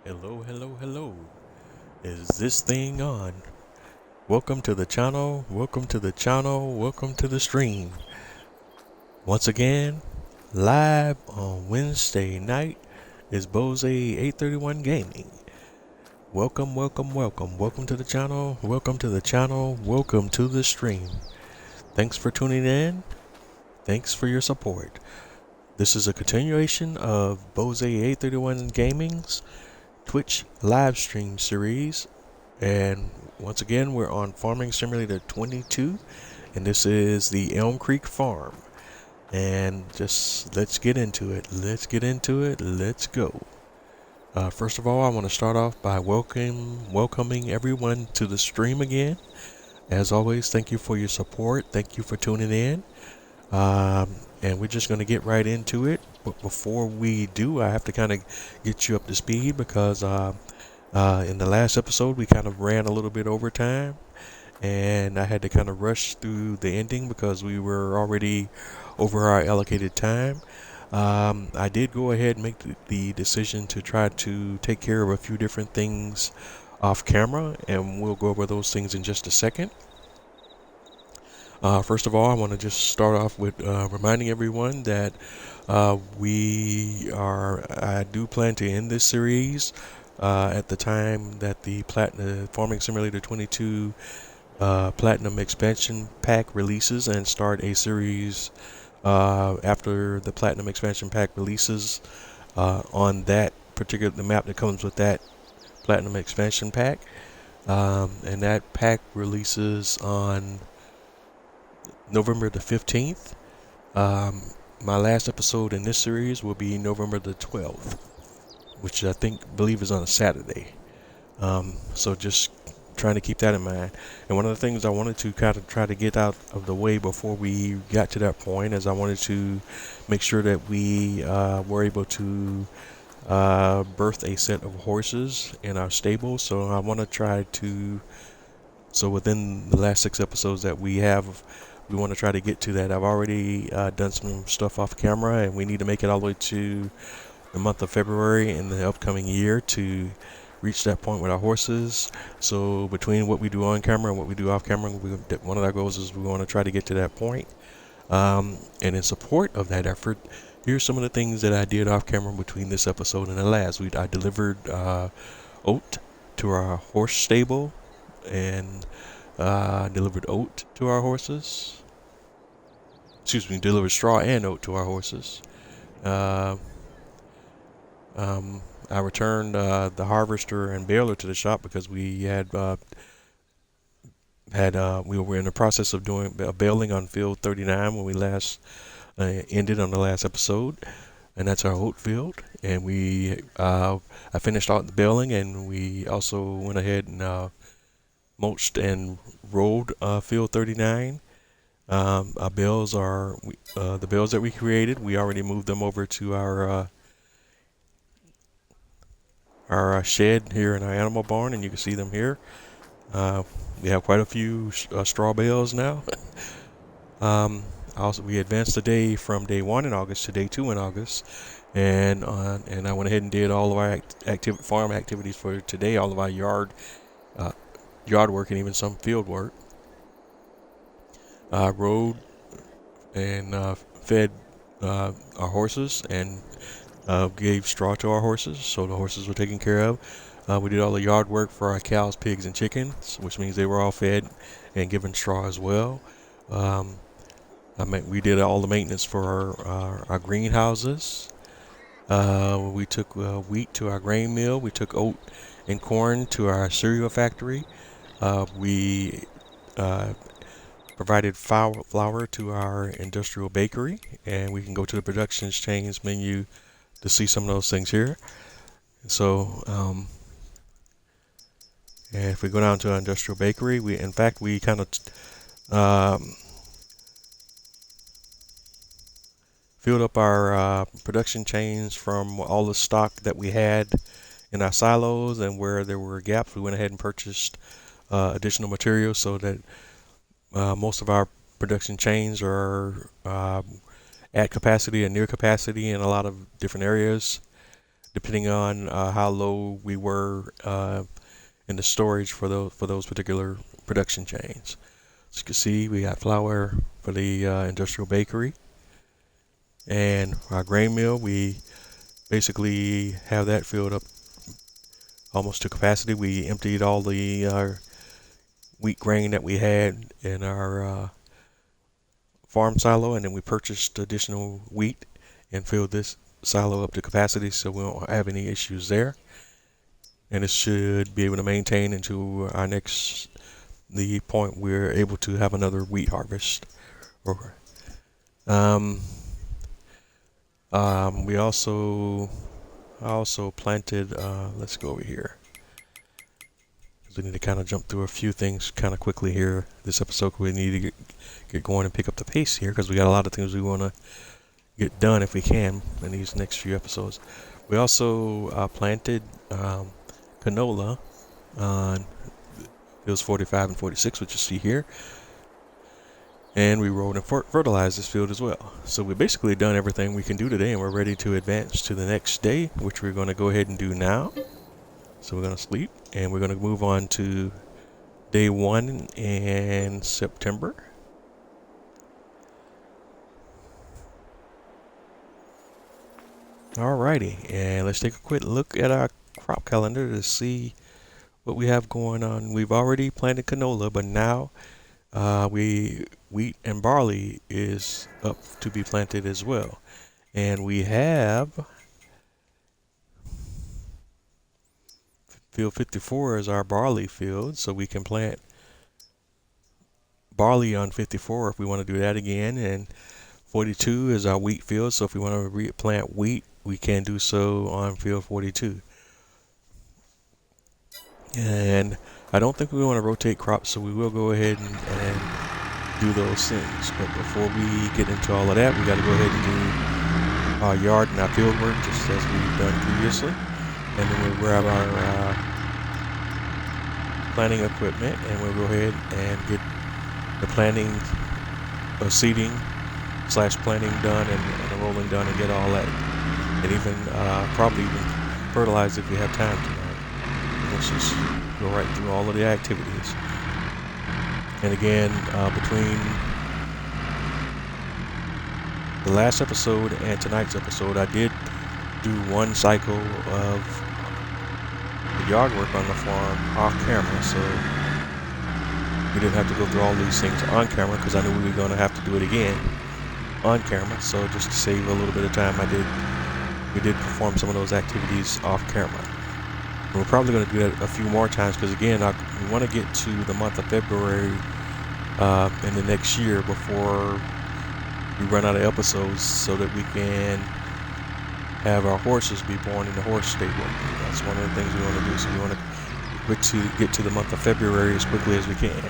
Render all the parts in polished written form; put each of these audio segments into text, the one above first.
Hello, hello, hello. Is this thing on? Welcome to the channel, welcome to the channel, welcome to the stream. Once again, live on Wednesday night is Bose 831 Gaming. Welcome, welcome, welcome. Welcome to the channel, welcome to the channel, welcome to the stream. Thanks for tuning in. Thanks for your support. This is a continuation of Bose 831 Gaming's Twitch live stream series. And once again, we're on Farming Simulator 22, and this is the Elm Creek Farm. And just let's get into it. Let's get into it. Let's go. First of all, I want to start off by welcoming everyone to the stream again. As always, thank you for your support. Thank you for tuning in. And we're just going to get right into it. But before we do, I have to kind of get you up to speed because in the last episode, we kind of ran a little bit over time, and I had to kind of rush through the ending because we were already over our allocated time. I did go ahead and make the decision to try to take care of a few different things off camera, and we'll go over those things in just a second. First of all, I want to just start off with reminding everyone that I do plan to end this series at the time that the Farming Simulator 22 Platinum Expansion Pack releases, and start a series after the Platinum Expansion Pack releases on that the map that comes with that Platinum Expansion Pack. And that pack releases on November the 15th. My last episode in this series will be November the 12th, which I believe is on a Saturday. So just trying to keep that in mind. And one of the things I wanted to kind of try to get out of the way before we got to that point is I wanted to make sure that we were able to birth a set of horses in our stable. So I want to try to, so within the last 6 episodes that we want to try to get to that. I've already done some stuff off camera, and we need to make it all the way to the month of February in the upcoming year to reach that point with our horses. So between what we do on camera and what we do off camera, one of our goals is we want to try to get to that point. And in support of that effort, here's some of the things that I did off camera between this episode and the last. I delivered oat to our horse stable, and delivered oat to our horses. Delivered straw and oat to our horses. Uh, I returned the harvester and baler to the shop because we we were in the process of doing baling on field 39 when we last ended on the last episode, and that's our oat field. And I finished out the baling, and we also went ahead and mulched and rolled field 39. Our bales are the bales that we created. We already moved them over to our shed here in our animal barn, and you can see them here. We have quite a few straw bales now. We advanced the day from day 1 in August to day 2 in August, and I went ahead and did all of our farm activities for today, all of our yard work, and even some field work. Rode and fed our horses, and gave straw to our horses, so the horses were taken care of. We did all the yard work for our cows, pigs, and chickens, which means they were all fed and given straw as well. We did all the maintenance for our greenhouses. We took wheat to our grain mill. We took oat and corn to our cereal factory. We provided flour to our industrial bakery, and we can go to the production chains menu to see some of those things here. So, and if we go down to our industrial bakery, we kind of filled up our production chains from all the stock that we had in our silos, and where there were gaps, we went ahead and purchased additional materials so that most of our production chains are at capacity and near capacity in a lot of different areas. depending on how low we were in the storage for those particular production chains. As you can see, we got flour for the industrial bakery, and our grain mill. We basically have that filled up almost to capacity. We emptied all the wheat grain that we had in our farm silo, and then we purchased additional wheat and filled this silo up to capacity, so we won't have any issues there. And it should be able to maintain into our the point we're able to have another wheat harvest. Um, we also planted. Let's go over here. We need to kind of jump through a few things kind of quickly here. This episode, we need to get going and pick up the pace here because we got a lot of things we want to get done if we can in these next few episodes. We also planted canola on fields 45 and 46, which you see here. And we rolled and fertilized this field as well. So we've basically done everything we can do today, and we're ready to advance to the next day, which we're going to go ahead and do now. So we're going to sleep, and we're going to move on to day 1 in September. Alrighty, and let's take a quick look at our crop calendar to see what we have going on. We've already planted canola, but now wheat and barley is up to be planted as well. And we have field 54 is our barley field, so we can plant barley on 54 if we want to do that again. And 42 is our wheat field, so if we want to replant wheat, we can do so on field 42. And I don't think we want to rotate crops, so we will go ahead and do those things. But before we get into all of that, we got to go ahead and do our yard and our field work just as we've done previously. And then we'll grab our planting equipment, and we'll go ahead and get the planting seeding / planting done and the rolling done, and get all that, and even probably even fertilize if we have time tonight. Let's just go right through all of the activities. And again, between the last episode and tonight's episode, I did do one cycle of the yard work on the farm off camera, so we didn't have to go through all these things on camera because I knew we were going to have to do it again on camera. So just to save a little bit of time, we did perform some of those activities off camera. And we're probably going to do that a few more times because again, we want to get to the month of February in the next year before we run out of episodes, so that we can have our horses be born in the horse stable. That's one of the things we want to do. So we want to get to the month of February as quickly as we can.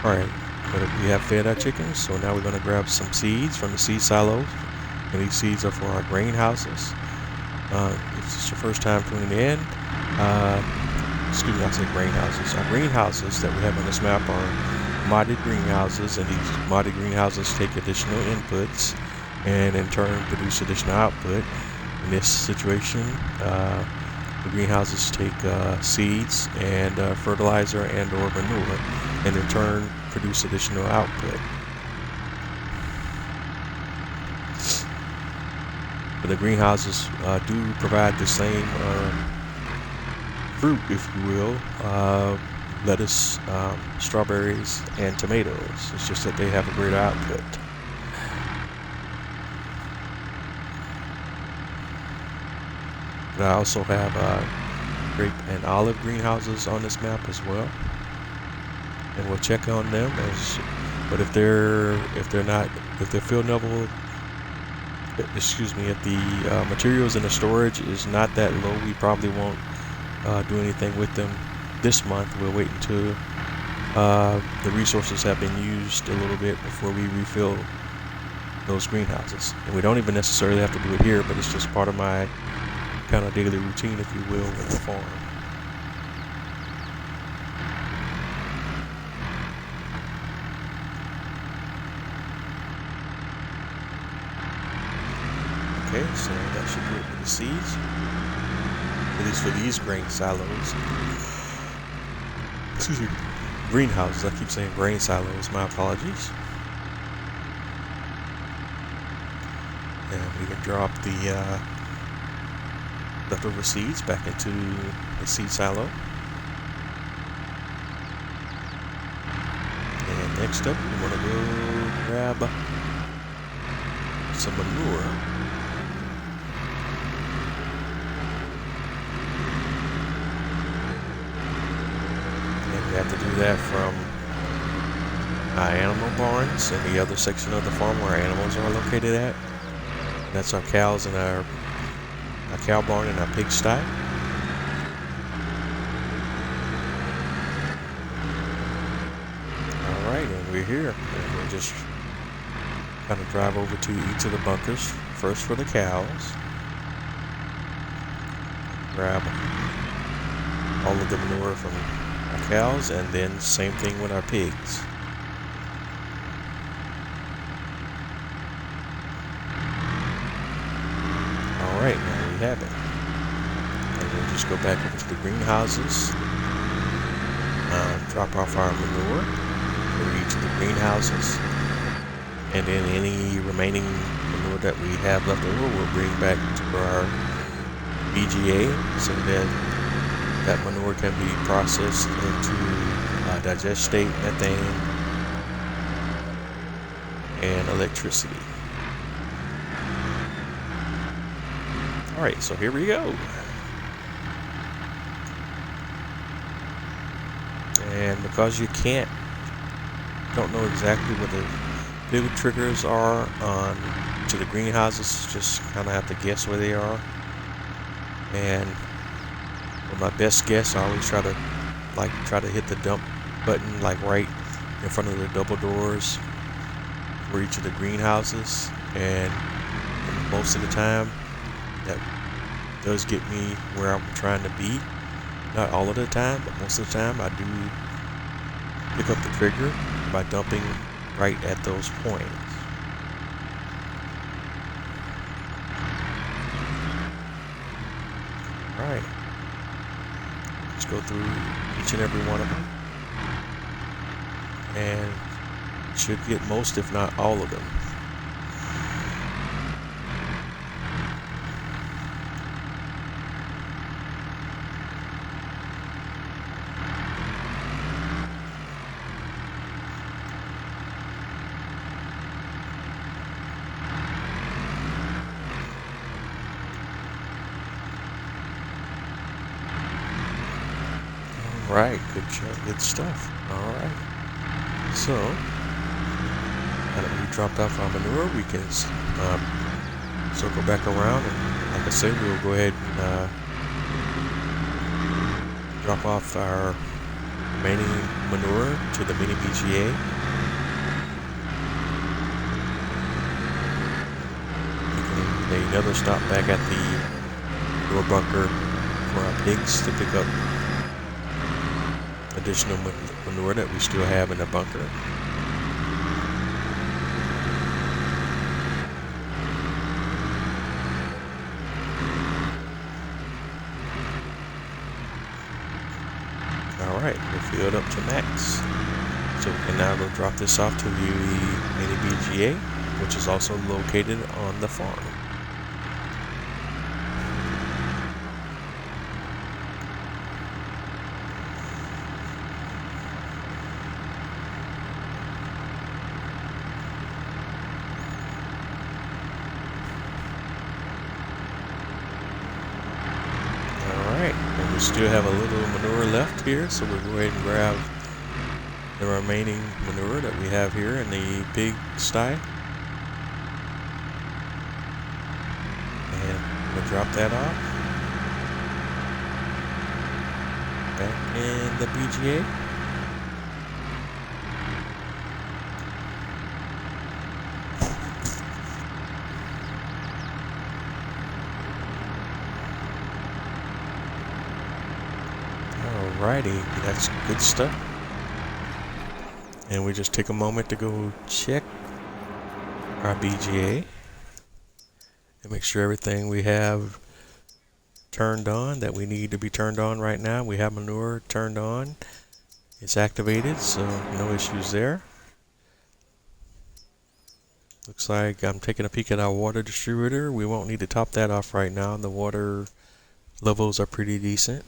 Alright, but we have fed our chickens, so now we're going to grab some seeds from the seed silos. And these seeds are for our greenhouses. If it's your first time tuning in, excuse me, I said greenhouses. Our greenhouses that we have on this map are modded greenhouses, and these modded greenhouses take additional inputs and in turn produce additional output. In this situation, the greenhouses take seeds and fertilizer and or manure, and in turn produce additional output. But the greenhouses do provide the same fruit, if you will, lettuce, strawberries, and tomatoes. It's just that they have a greater output. I also have grape and olive greenhouses on this map as well, and we'll check on them. But if they're field level, excuse me, if the materials in the storage is not that low, we probably won't do anything with them this month. We'll wait until the resources have been used a little bit before we refill those greenhouses. And we don't even necessarily have to do it here, but it's just part of my kind of daily routine, if you will, with the farm. Okay, so that should do it for the seeds. At least for these grain silos. Excuse me, greenhouses. I keep saying grain silos. My apologies. And we can drop the leftover seeds back into the seed silo. And next up, we want to go grab some manure. And we have to do that from our animal barns and the other section of the farm where our animals are located at. And that's our cows and our cow barn and our pigsty. Alright, and we're here. And we'll just kind of drive over to each of the bunkers. First for the cows. Grab all of the manure from our cows, and then same thing with our pigs. Alright, now we have it. And we'll just go back over to the greenhouses. Drop off our manure for each of the greenhouses. And then any remaining manure that we have left over, we'll bring back to our BGA so that manure can be processed into digestate, methane, and electricity. Alright, so here we go. And because you don't know exactly what the big triggers are on to the greenhouses, just kind of have to guess where they are. And with my best guess, I always try to hit the dump button like right in front of the double doors for each of the greenhouses, and most of the time that does get me where I'm trying to be. Not all of the time, but most of the time I do pick up the trigger by dumping right at those points. Alright. Let's go through each and every one of them. And should get most, if not all of them. Right, good stuff. Alright. So, now that we dropped off our manure, we can circle back around, and like I said, we'll go ahead and drop off our remaining manure to the mini BGA. We can make another stop back at the door bunker for our pigs to pick up additional manure that we still have in the bunker. Alright, we're filled up to max. So we can now go drop this off to the mini BGA, which is also located on the farm. We still have a little manure left here, so we'll go ahead and grab the remaining manure that we have here in the pig sty. And we'll drop that off back in the BGA. Alrighty, that's good stuff. And we just take a moment to go check our BGA. and make sure everything we have turned on that we need to be turned on right now. We have manure turned on. It's activated, so no issues there. Looks like I'm taking a peek at our water distributor. We won't need to top that off right now. The water levels are pretty decent,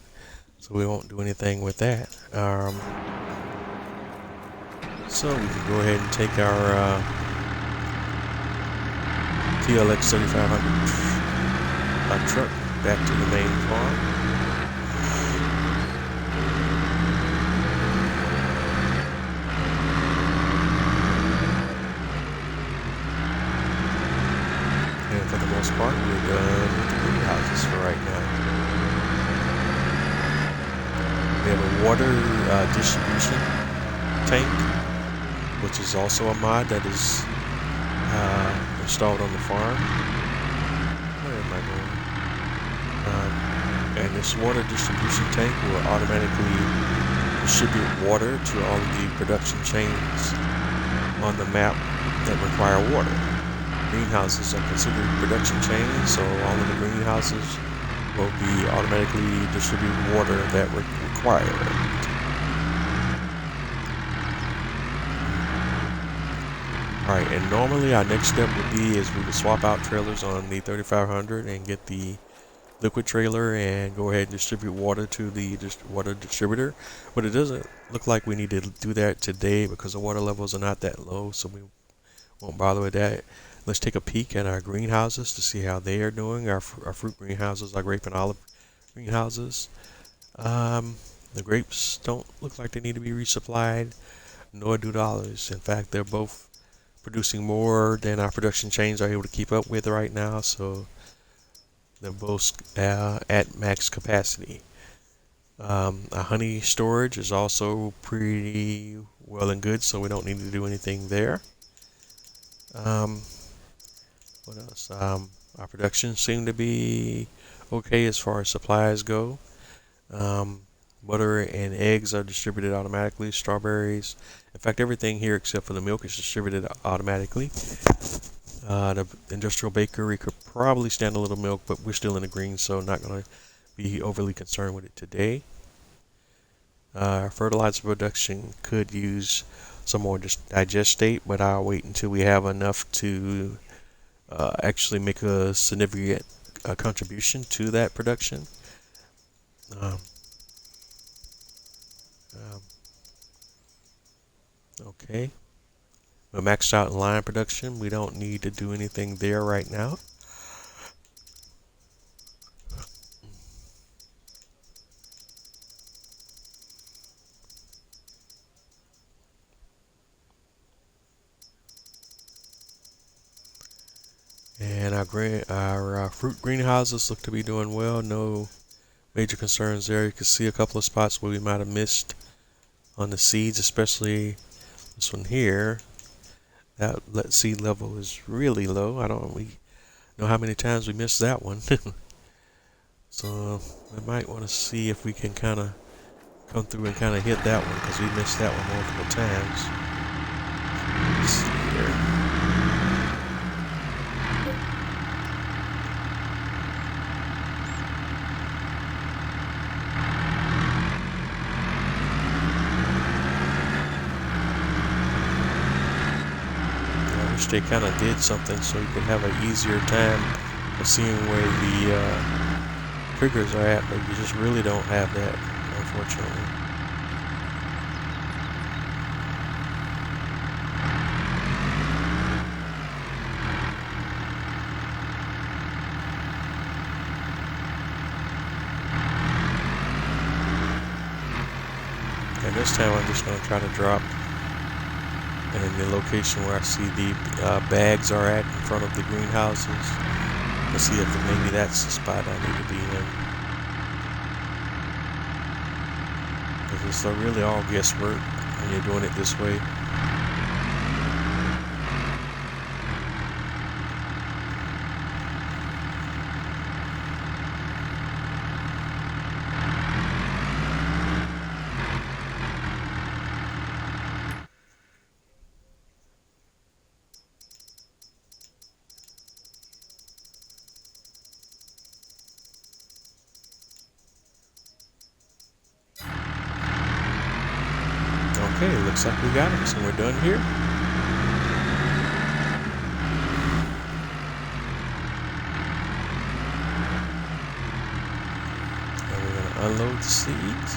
so we won't do anything with that. So we can go ahead and take our TLX 3500 truck back to the main farm. And for the most part, we're done with the greenhouses for right now. We have a water distribution tank, which is also a mod that is installed on the farm. Where am I going? And this water distribution tank will automatically distribute water to all of the production chains on the map that require water. Greenhouses are considered production chains, so all of the greenhouses will be automatically distributing water that require it. Alright, and normally our next step would be is we would swap out trailers on the 3500 and get the liquid trailer and go ahead and distribute water to the water distributor. But it doesn't look like we need to do that today because the water levels are not that low, so we won't bother with that. Let's take a peek at our greenhouses to see how they are doing. Our fruit greenhouses, our grape and olive greenhouses. The grapes don't look like they need to be resupplied, nor do the olives. In fact, they're both producing more than our production chains are able to keep up with right now, so they're both at max capacity. Our honey storage is also pretty well and good, so we don't need to do anything there. What else? Our production seemed to be okay as far as supplies go. Butter and eggs are distributed automatically. Strawberries, in fact, everything here except for the milk is distributed automatically. The industrial bakery could probably stand a little milk, but we're still in the green, so not going to be overly concerned with it today. Fertilizer production could use some more digestate, but I'll wait until we have enough to actually make a significant contribution to that production. Okay. We're maxed out in line production. We don't need to do anything there right now. And our fruit greenhouses look to be doing well. No major concerns there. You can see a couple of spots where we might have missed on the seeds, especially this one here. That seed level is really low. I don't know how many times we missed that one. So we might want to see if we can kind of come through and kind of hit that one, because we missed that one multiple times. Let's see here. They kind of did something so you could have an easier time of seeing where the triggers are at, but you just really don't have that, unfortunately. And this time I'm just going to try to drop in the location where I see the bags are at in front of the greenhouses. Let's see if maybe that's the spot I need to be in. Because it's really all guesswork when you're doing it this way. Okay, looks like we got it, so we're done here. And we're going to unload the seeds.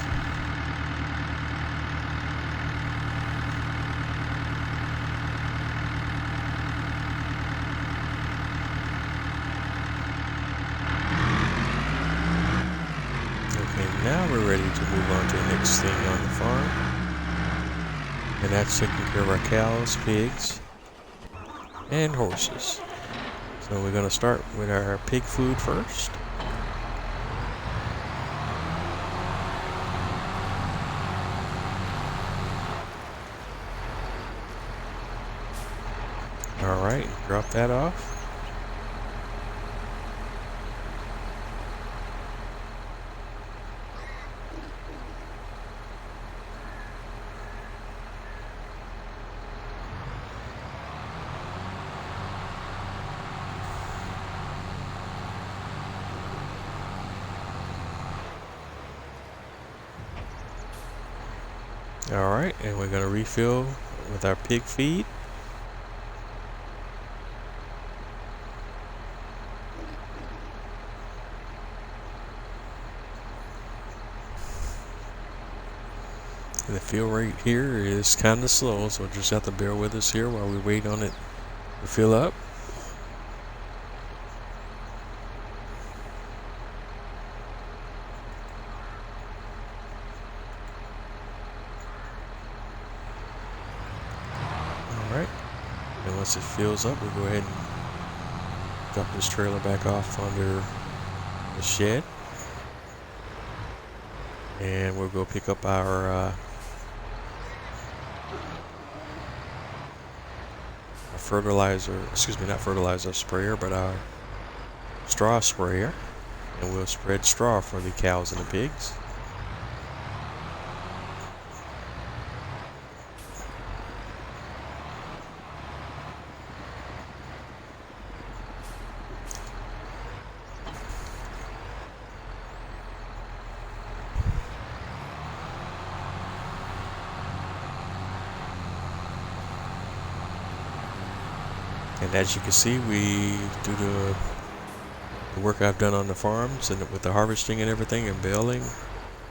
Okay, now we're ready to move on to the next thing on the farm. And that's taking care of our cows, pigs, and horses. So we're going to start with our pig food first. Alright, drop that off. Alright, and we're going to refill with our pig feed. And the fill rate here is kind of slow, so just have to bear with us here while we wait on it to fill up. Alright, and once it fills up, we'll go ahead and drop this trailer back off under the shed. And we'll go pick up our fertilizer, not fertilizer sprayer, but our straw sprayer. And we'll spread straw for the cows and the pigs. And as you can see, we do the work I've done on the farms and with the harvesting and everything and baling.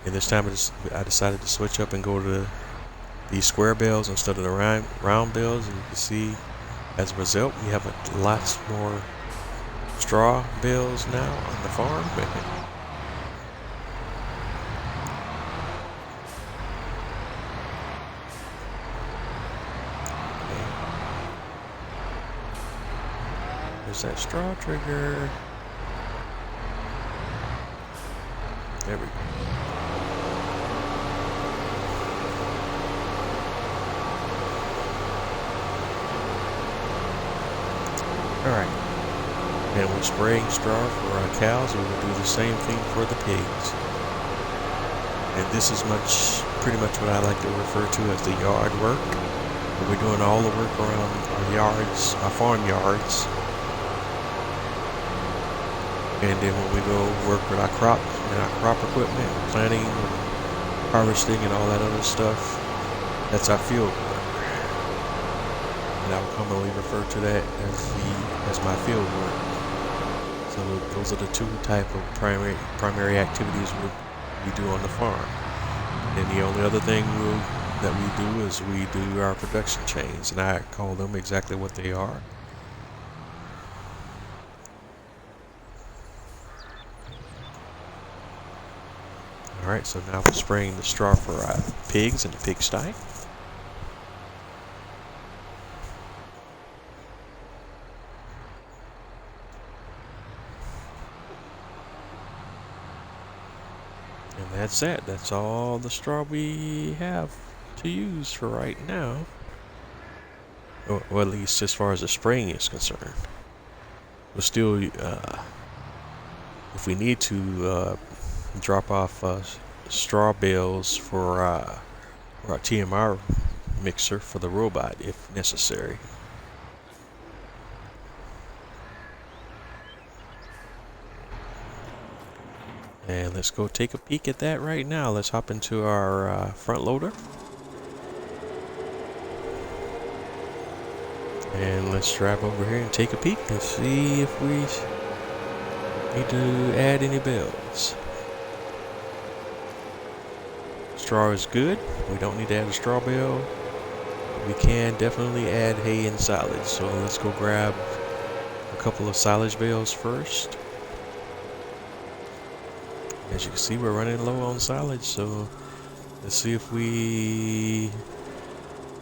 And this time I decided to switch up and go to these square bales instead of the round bales. And you can see, as a result, we have lots more straw bales now on the farm. There's that straw trigger. There we go. Alright. And we're spraying straw for our cows, and we'll do the same thing for the pigs. And this is pretty much what I like to refer to as the yard work. We're doing all the work around our yards, our farm yards. And then when we go work with our crop and our crop equipment, planting, and harvesting, and all that other stuff, that's our field work. And I will commonly refer to that as my field work. So those are the two type of primary activities we do on the farm. And the only other thing that we do is we do our production chains, and I call them exactly what they are. Alright, so now we're spraying the straw for our pigs in the pigsty. And that's it. That's all the straw we have to use for right now. Or at least as far as the spraying is concerned. We'll still, if we need to, drop off straw bales for our TMR mixer for the robot if necessary. And let's go take a peek at that right now. Let's hop into our front loader. And let's drive over here and take a peek and see if we need to add any bales. Straw is good. We don't need to add a straw bale. We can definitely add hay and silage. So let's go grab a couple of silage bales first. As you can see, we're running low on silage, so let's see if we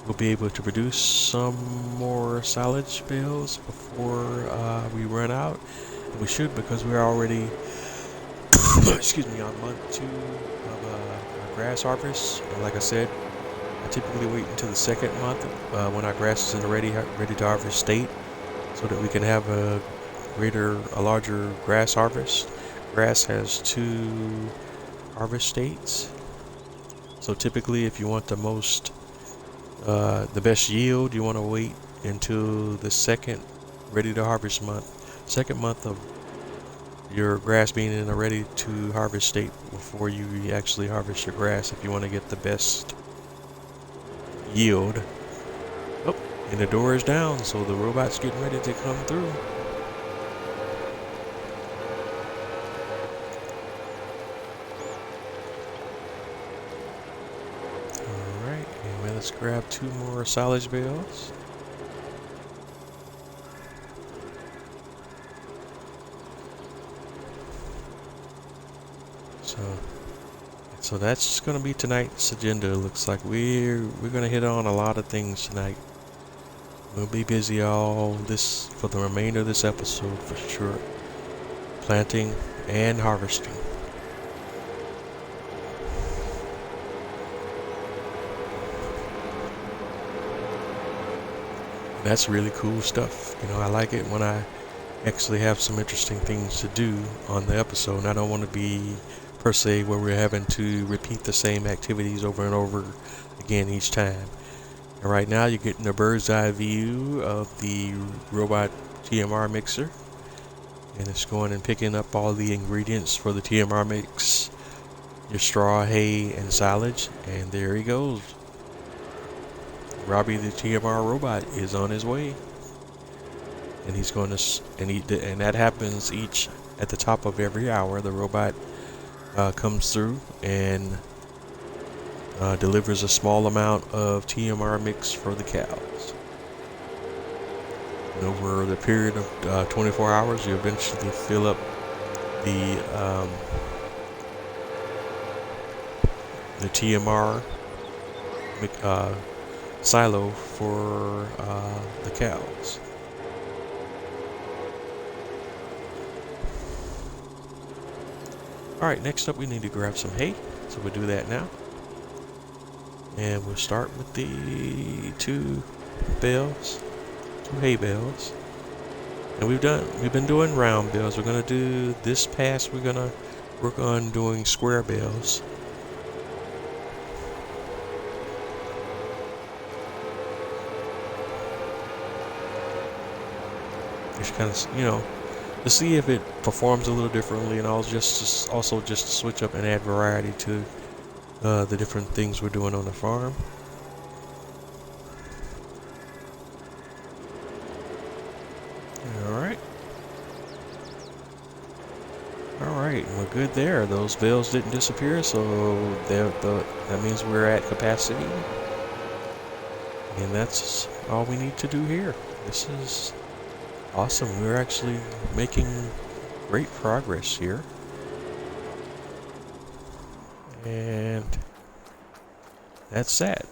will be able to produce some more silage bales before we run out. And we should, because we're already excuse me, on month 2 of our grass harvest. And like I said, I typically wait until the second month when our grass is in a ready to harvest state, so that we can have a larger grass harvest. Grass has 2 harvest states, so typically if you want the best yield, you want to wait until the second ready to harvest month, second month of your grass being in a ready to harvest state before you actually harvest your grass, if you want to get the best yield. Oh, and the door is down, so the robot's getting ready to come through. Alright, and let's grab 2 more silage bales. So that's going to be tonight's agenda. Looks like we're going to hit on a lot of things tonight. We'll be busy all this for the remainder of this episode for sure. Planting and harvesting. That's really cool stuff. You know, I like it when I actually have some interesting things to do on the episode, and I don't want to be per se where we're having to repeat the same activities over and over again each time. And right now you're getting a bird's eye view of the robot TMR mixer, and it's going and picking up all the ingredients for the TMR mix, your straw, hay, and silage, and there he goes. Robbie the TMR robot is on his way, and he's going to and that happens each at the top of every hour. The robot comes through and delivers a small amount of TMR mix for the cows. And over the period of 24 hours, you eventually fill up the TMR silo for the cows. Alright, next up we need to grab some hay, so we'll do that now. And we'll start with the 2 hay bales. And we've been doing round bales. We're gonna do this pass, we're gonna work on doing square bales. Just kind of, you know, to see if it performs a little differently, and also just to switch up and add variety to the different things we're doing on the farm. Alright, we're good there. Those bales didn't disappear, so that means we're at capacity. And that's all we need to do here. This is awesome. We're actually making great progress here. And that's that.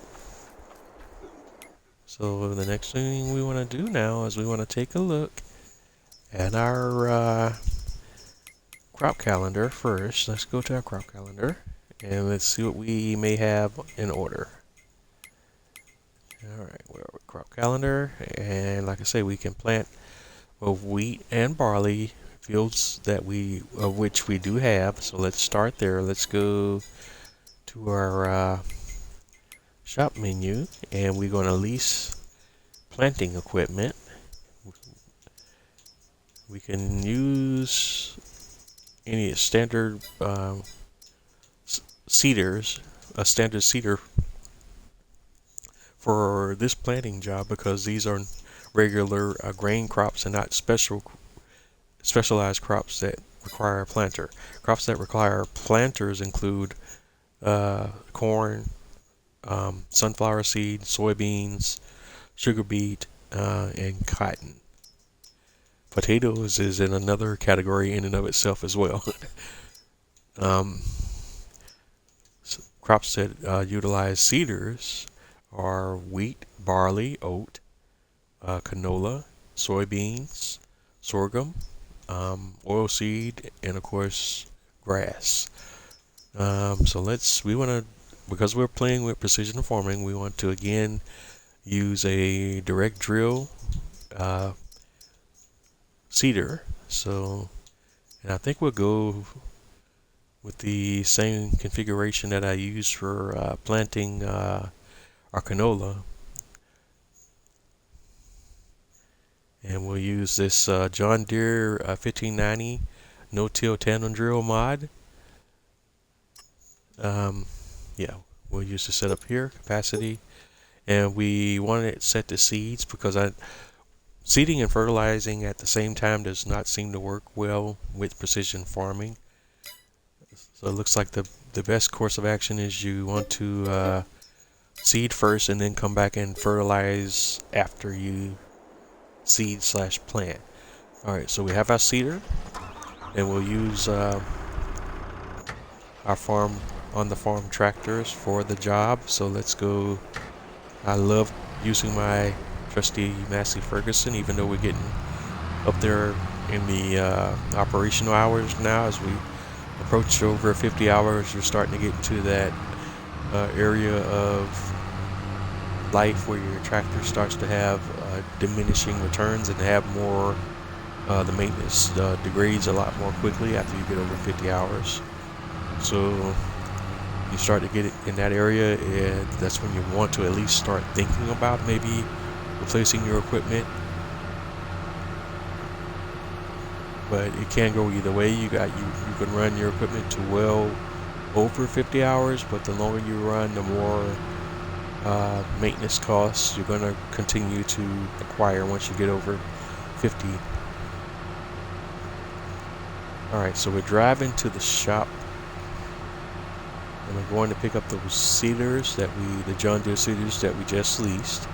So the next thing we want to do now is we want to take a look at our crop calendar first. Let's go to our crop calendar and let's see what we may have in order. Alright, where are we? Crop calendar, and like I say, we can plant both wheat and barley fields of which we do have. So let's start there. Let's go to our shop menu, and we're going to lease planting equipment. We can use any standard seeders, a standard seeder for this planting job, because these are regular grain crops and not specialized crops that require a planter. Crops that require planters include corn, sunflower seed, soybeans, sugar beet, and cotton. Potatoes is in another category in and of itself as well. um, Crops that utilize seeders are wheat, barley, oat, canola, soybeans, sorghum, oilseed, and of course grass. So because we're playing with precision farming, we want to again use a direct drill seeder. And I think we'll go with the same configuration that I used for planting our canola. And we'll use this John Deere 1590 no-till tandem drill mod. Yeah, we'll use the setup here, capacity. And we want it set to seeds because seeding and fertilizing at the same time does not seem to work well with precision farming. So it looks like the best course of action is you want to seed first and then come back and fertilize after you seed/plant. Alright, so we have our seeder, and we'll use our on the farm tractors for the job. So let's go. I love using my trusty Massey Ferguson, even though we're getting up there in the operational hours now. As we approach over 50 hours, we're starting to get into that area of life where your tractor starts to have diminishing returns and have more the maintenance degrades a lot more quickly after you get over 50 hours. So you start to get it in that area, and that's when you want to at least start thinking about maybe replacing your equipment. But it can go either way. You can run your equipment to well over 50 hours, but the longer you run, the more maintenance costs you're going to continue to acquire once you get over 50. Alright, so we're driving to the shop, and we're going to pick up those seeders the John Deere seeders that we just leased.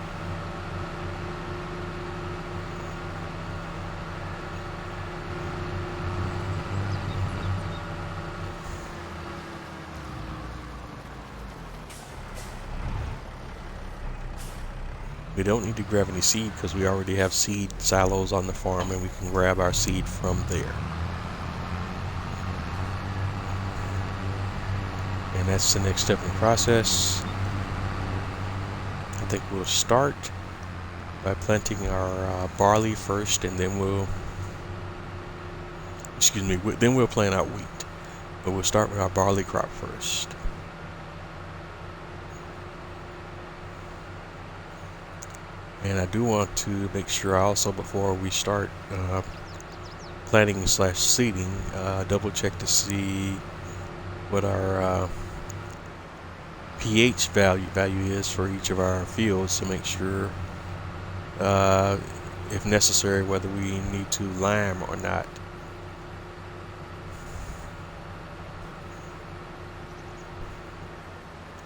We don't need to grab any seed because we already have seed silos on the farm, and we can grab our seed from there. And that's the next step in the process. I think we'll start by planting our barley first, and then we'll plant our wheat. But we'll start with our barley crop first. And I do want to make sure also, before we start planting/seeding, double check to see what our pH value is for each of our fields, to make sure if necessary whether we need to lime or not.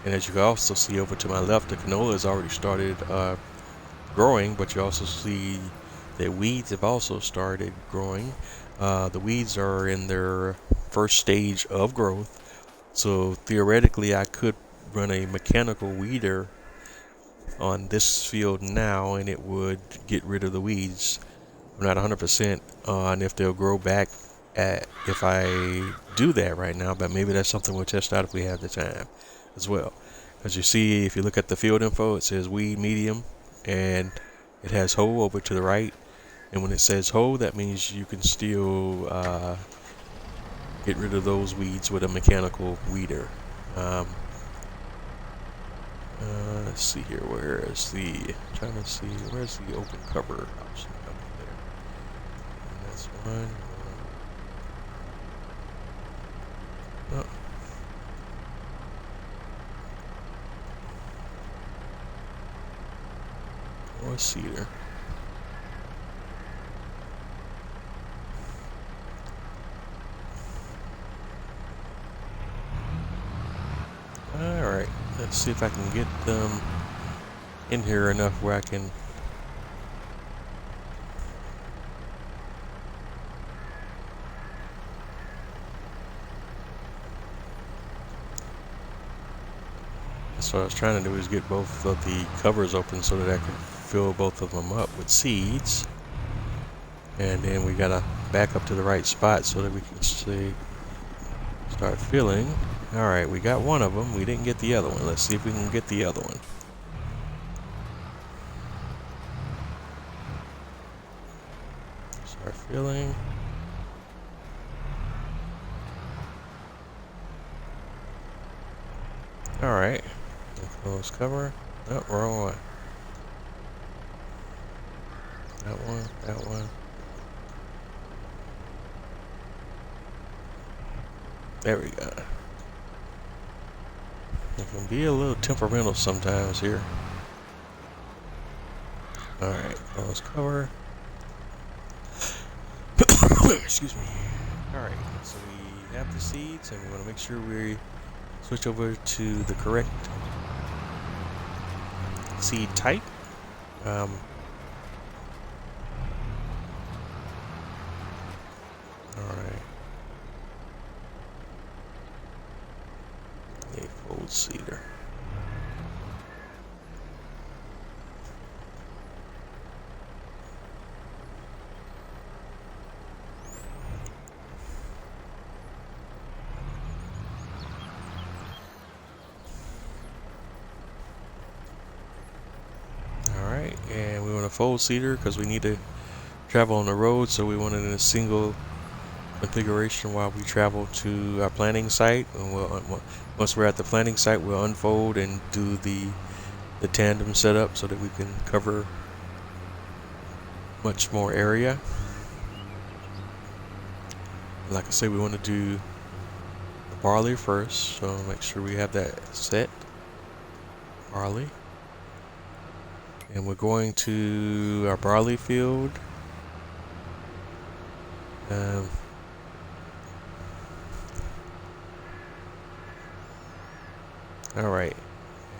And as you can also see over to my left, the canola has already started growing, but you also see that weeds have also started growing. The weeds are in their first stage of growth, so theoretically I could run a mechanical weeder on this field now, and it would get rid of the weeds. I'm not 100% on if they'll grow back if I do that right now, but maybe that's something we'll test out if we have the time as well. As you see, if you look at the field info, it says weed medium, and it has hoe over to the right. And when it says hoe, that means you can still get rid of those weeds with a mechanical weeder. Let's see here. Where's the open cover option coming there? And that's one. Oh. Or cedar. Let's see if I can get them in here enough where I can. That's what I was trying to do, is get both of the covers open so that I can fill both of them up with seeds. And then we gotta back up to the right spot so that we can see, start filling. Alright, we got one of them. We didn't get the other one. Let's see if we can get the other one. Start filling. Alright. Close cover. Oh, wrong one. That one, that one. There we go. It can be a little temperamental sometimes here. Alright, close cover. Excuse me. Alright, so we have the seeds, and we want to make sure we switch over to the correct seed type. Alright. A fold seeder. Alright, and we want a fold seeder because we need to travel on the road, so we want it in a single configuration while we travel to our planting site. And once we're at the planting site, we'll unfold and do the tandem setup so that we can cover much more area. Like I say, we want to do the barley first, so make sure we have that set. Barley. And we're going to our barley field. Alright,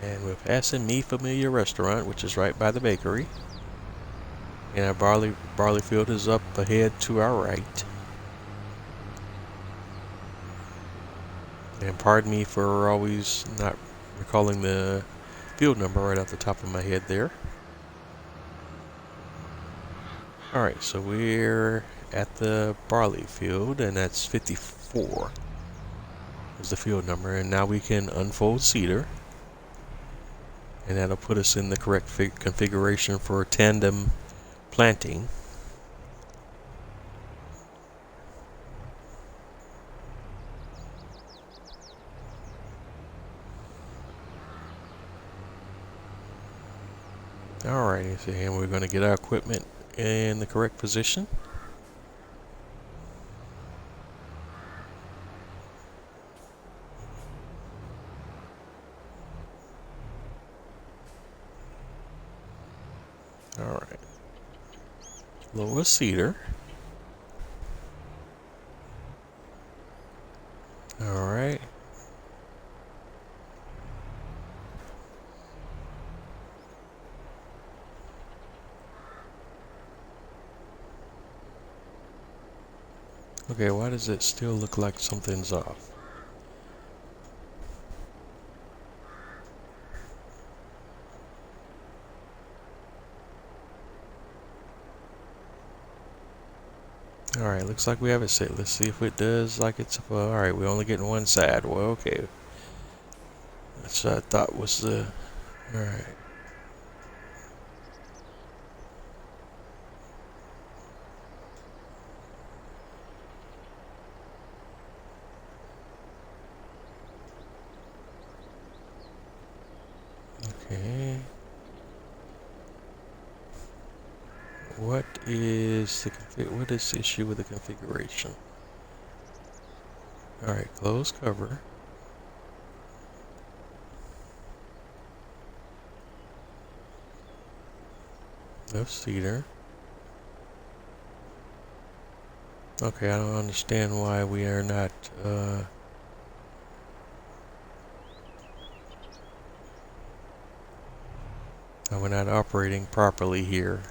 and we're passing Me Familiar Restaurant, which is right by the bakery. And our barley field is up ahead to our right. And pardon me for always not recalling the field number right off the top of my head there. Alright, so we're at the barley field, and that's 54 is the field number. And now we can unfold seeder, and that'll put us in the correct configuration for tandem planting. Alright, so and we're going to get our equipment in the correct position. Alright. Lower seeder. Alright. Okay, why does it still look like something's off? Alright, looks like we have it set. Let's see if it does like it's... Alright, we're only getting one side. Well, okay. That's what I thought was the... Alright. Okay. What is the issue with the configuration? Alright, close cover. Left seeder. Okay, I don't understand why we are not We're not operating properly here.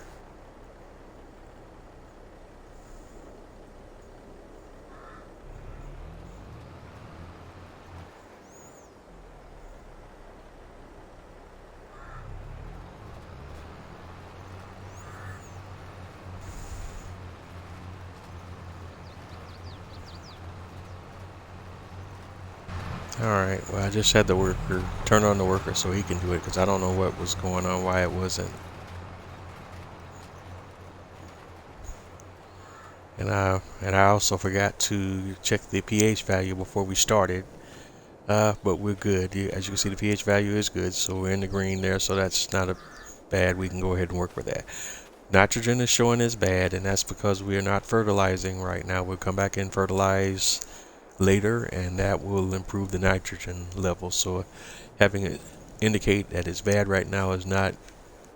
Alright, well, I just had the worker turn on the worker so he can do it, because I don't know what was going on, why it wasn't. And I also forgot to check the pH value before we started. But we're good. As you can see, the pH value is good, so we're in the green there, so that's not a bad. We can go ahead and work with that. Nitrogen is showing as bad, and that's because we are not fertilizing right now. We'll come back and fertilize later, and that will improve the nitrogen level. So having it indicate that it's bad right now is not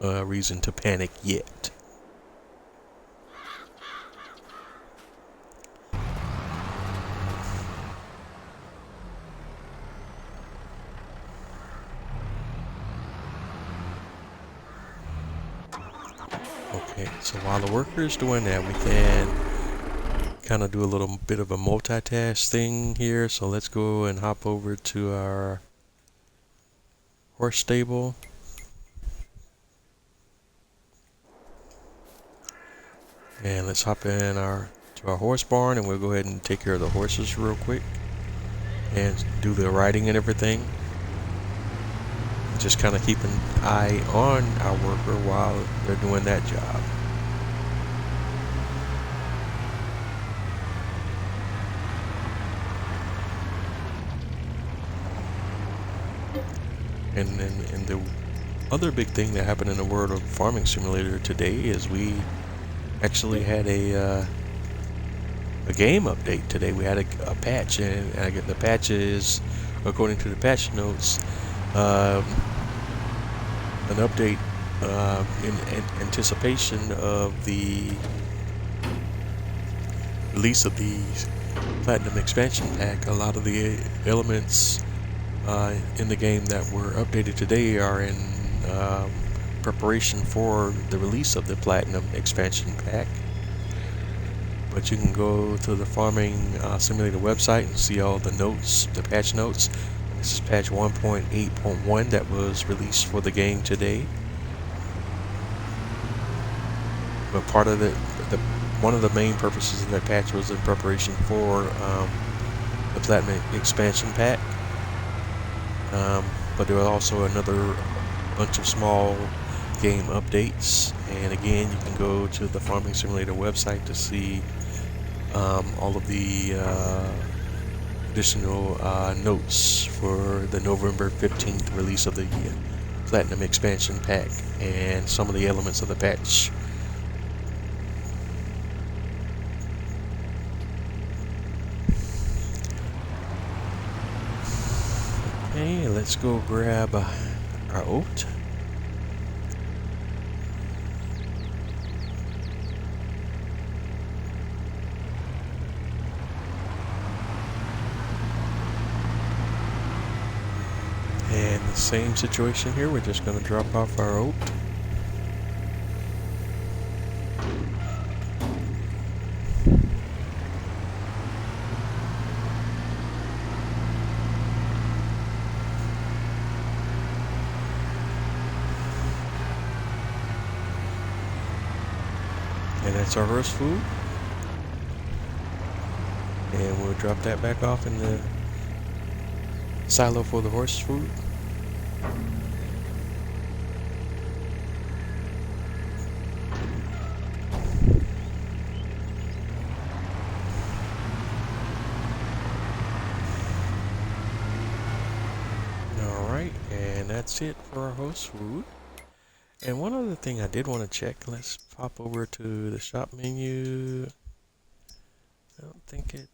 a reason to panic yet. Okay, so while the worker is doing that, we can kind of do a little bit of a multitask thing here. So let's go and hop over to our horse stable. And let's hop in to our horse barn, and we'll go ahead and take care of the horses real quick and do the riding and everything. Just kind of keep an eye on our worker while they're doing that job. And the other big thing that happened in the world of Farming Simulator today is we actually had a game update today. We had a patch, and I get the patch is, according to the patch notes, an update in anticipation of the release of the Platinum expansion pack. A lot of the elements in the game that were updated today are in preparation for the release of the Platinum expansion pack. But you can go to the Farming Simulator website and see all the notes, the patch notes. This is patch 1.8.1 that was released for the game today. But part of one of the main purposes of that patch was in preparation for the Platinum expansion pack. But there was also another bunch of small game updates, and again, you can go to the Farming Simulator website to see all of the additional notes for the November 15th release of the Platinum expansion pack and some of the elements of the patch. Okay, let's go grab our oat. And the same situation here, we're just going to drop off our oat. And that's our horse food. And we'll drop that back off in the silo for the horse food. Alright, and that's it for our horse food. And one other thing I did want to check, let's pop over to the shop menu. I don't think it...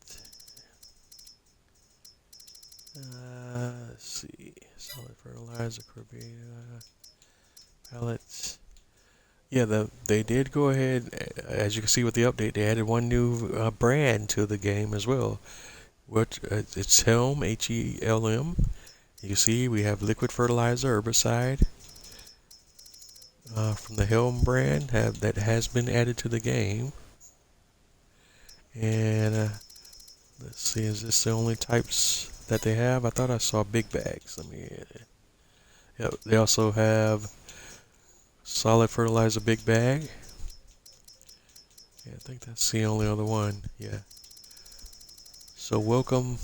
let's see, solid fertilizer, pellets. Yeah, they did go ahead, as you can see with the update, they added one new brand to the game as well. It's ELM, H-E-L-M. You see we have liquid fertilizer, herbicide, from the Helm brand that has been added to the game. And let's see, is this the only types that they have? I thought I saw big bags. Yep, they also have solid fertilizer big bag. Yeah, I think that's the only other one. Yeah. So welcome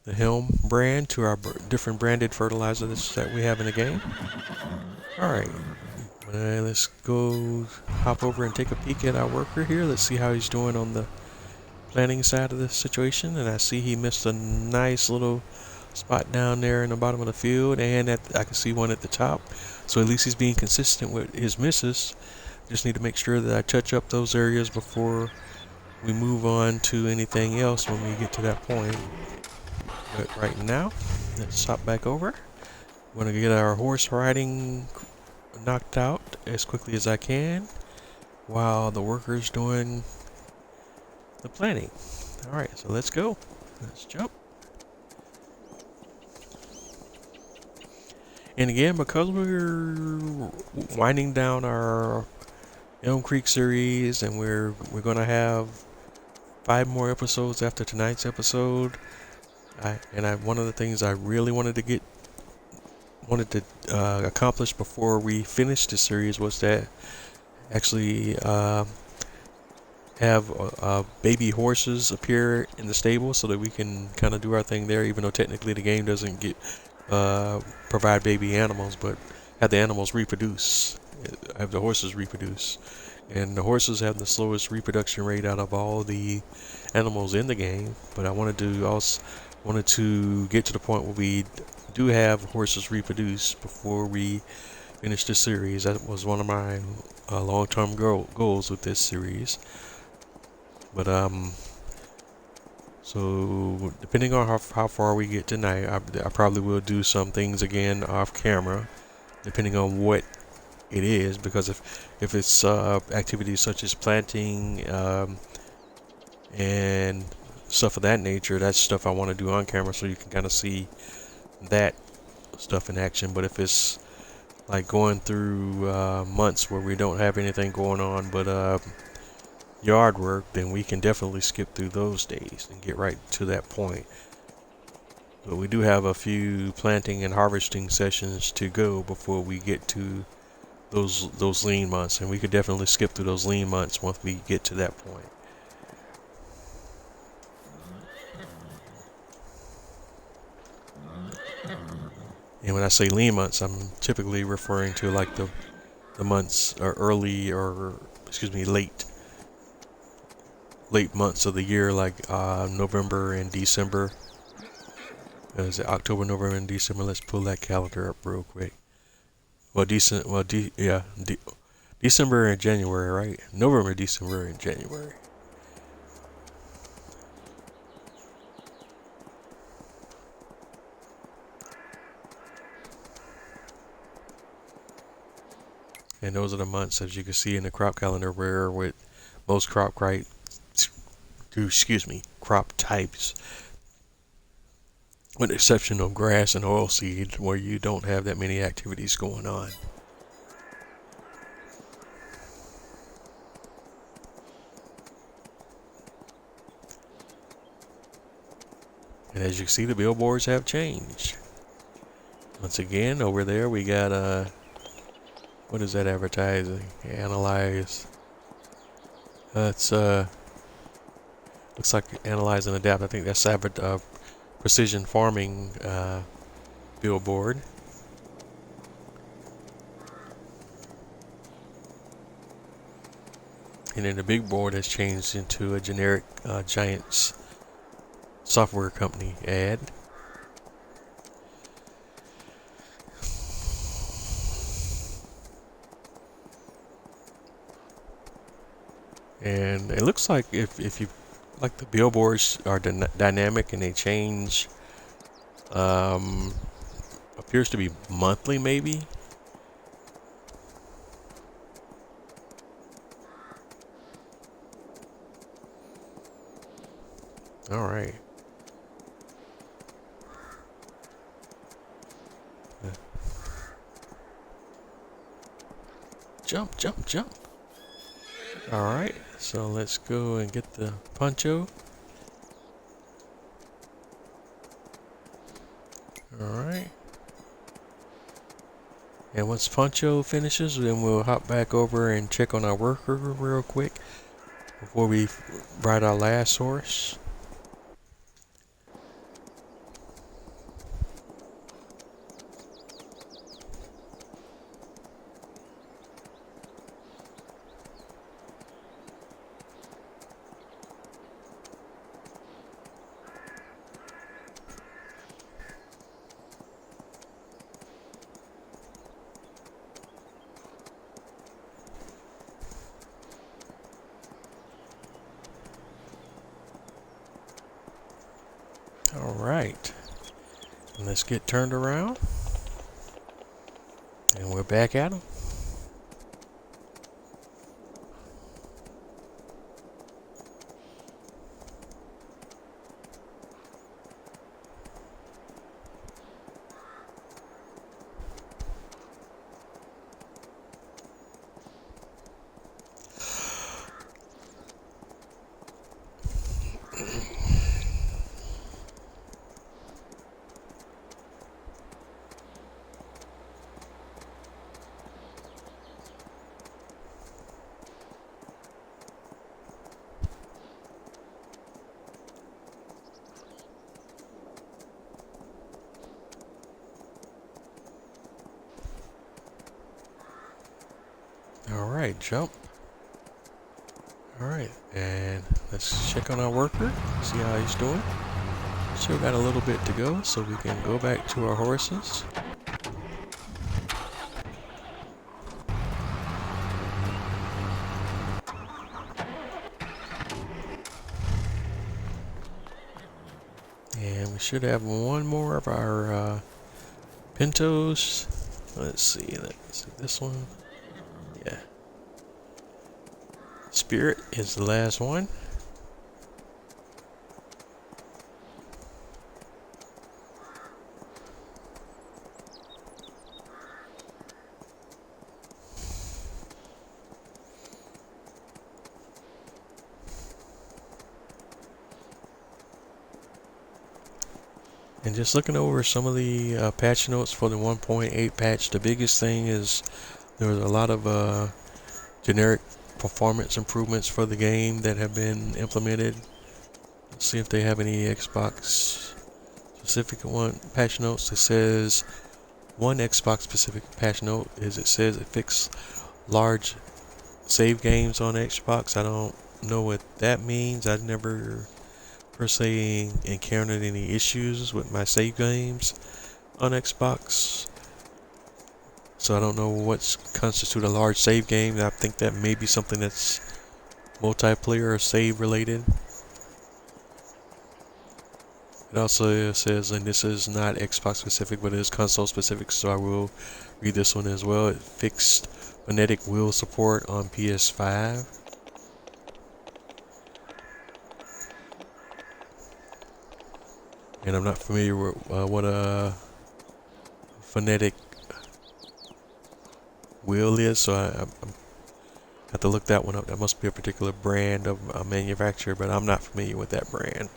the Helm brand to our different branded fertilizers that we have in the game. All right. Let's go hop over and take a peek at our worker here. Let's see how he's doing on the planning side of the situation. And I see he missed a nice little spot down there in the bottom of the field, and I can see one at the top. So at least he's being consistent with his misses. Just need to make sure that I touch up those areas before we move on to anything else when we get to that point. But right now, let's hop back over. I'm going to get our horse riding knocked out as quickly as I can while the worker's doing the planning. Alright, so let's go. Let's jump. And again, because we're winding down our Elm Creek series and we're going to have 5 more episodes after tonight's episode, one of the things I really wanted to accomplish before we finish the series was that actually have baby horses appear in the stable so that we can kind of do our thing there, even though technically the game doesn't provide baby animals, but have the animals reproduce, have the horses reproduce. And the horses have the slowest reproduction rate out of all the animals in the game, but I wanted to get to the point where we do have horses reproduce before we finish the series. That was one of my long-term goals with this series. But so depending on how far we get tonight, I probably will do some things again off camera, depending on what it is, because if it's activities such as planting and stuff of that nature, that's stuff I want to do on camera so you can kind of see that stuff in action. But if it's like going through months where we don't have anything going on but yard work, then we can definitely skip through those days and get right to that point. But we do have a few planting and harvesting sessions to go before we get to those lean months, and we could definitely skip through those lean months once we get to that point. And when I say lean months, I'm typically referring to like the months or late months of the year, like November and December. Is it October, November, and December? Let's pull that calendar up real quick. December and January, right? November, December, and January. And those are the months, as you can see in the crop calendar, where with most crop types, with the exception of grass and oilseed, where you don't have that many activities going on. And as you can see, the billboards have changed. Once again, over there we got what is that advertising? Analyze. That's looks like analyze and adapt. I think that's precision farming billboard. And then the big board has changed into a generic Giants software company ad. And it looks like if you like, the billboards are dynamic and they change. Appears to be monthly, maybe. All right. jump, jump, jump. Alright, so let's go and get the poncho. Alright. And once poncho finishes, then we'll hop back over and check on our worker real quick before we ride our last horse. Alright, let's get turned around, and we're back at them. Alright, jump. Alright, and let's check on our worker, see how he's doing. Still got a little bit to go, so we can go back to our horses. And we should have one more of our pintos. Let's see this one. Yeah. Spirit is the last one. And just looking over some of the patch notes for the 1.8 patch, the biggest thing is there was a lot of generic performance improvements for the game that have been implemented. Let's see if they have any Xbox specific patch notes. It says one Xbox specific patch note is it says it fixed large save games on Xbox. I don't know what that means. I've never per se encountered any issues with my save games on Xbox, so I don't know what constitutes a large save game. I think that may be something that's multiplayer or save related. It also says, and this is not Xbox specific, but it is console specific, so I will read this one as well. It fixed phonetic wheel support on PS5. And I'm not familiar with what a phonetic wheel is, so I have to look that one up. That must be a particular brand of a manufacturer, but I'm not familiar with that brand.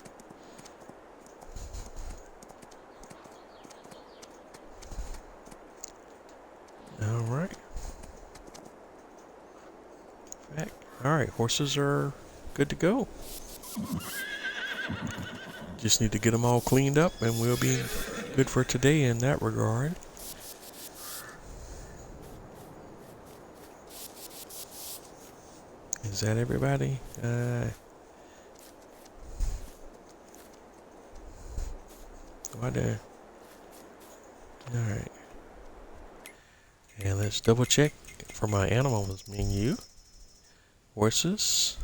Alright. Alright, horses are good to go. Just need to get them all cleaned up and we'll be good for today in that regard. Is that everybody? Alright. And let's double check for my animals menu. Horses.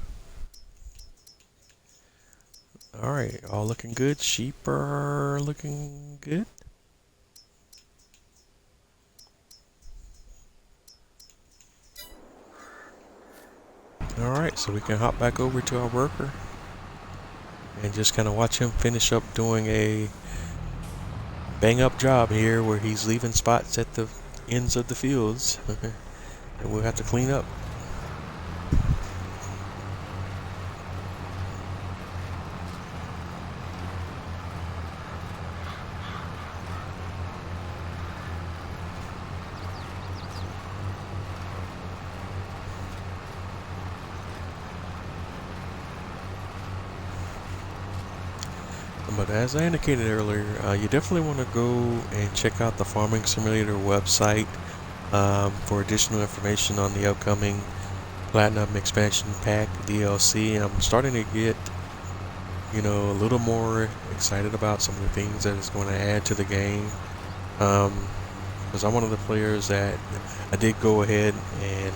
Alright, all looking good. Sheep are looking good. Alright, so we can hop back over to our worker and just kind of watch him finish up doing a bang up job here where he's leaving spots at the ends of the fields. and we'll have to clean up. But as I indicated earlier, you definitely want to go and check out the Farming Simulator website for additional information on the upcoming Platinum Expansion Pack DLC. I'm starting to get, a little more excited about some of the things that it's going to add to the game. Because I'm one of the players that I did go ahead and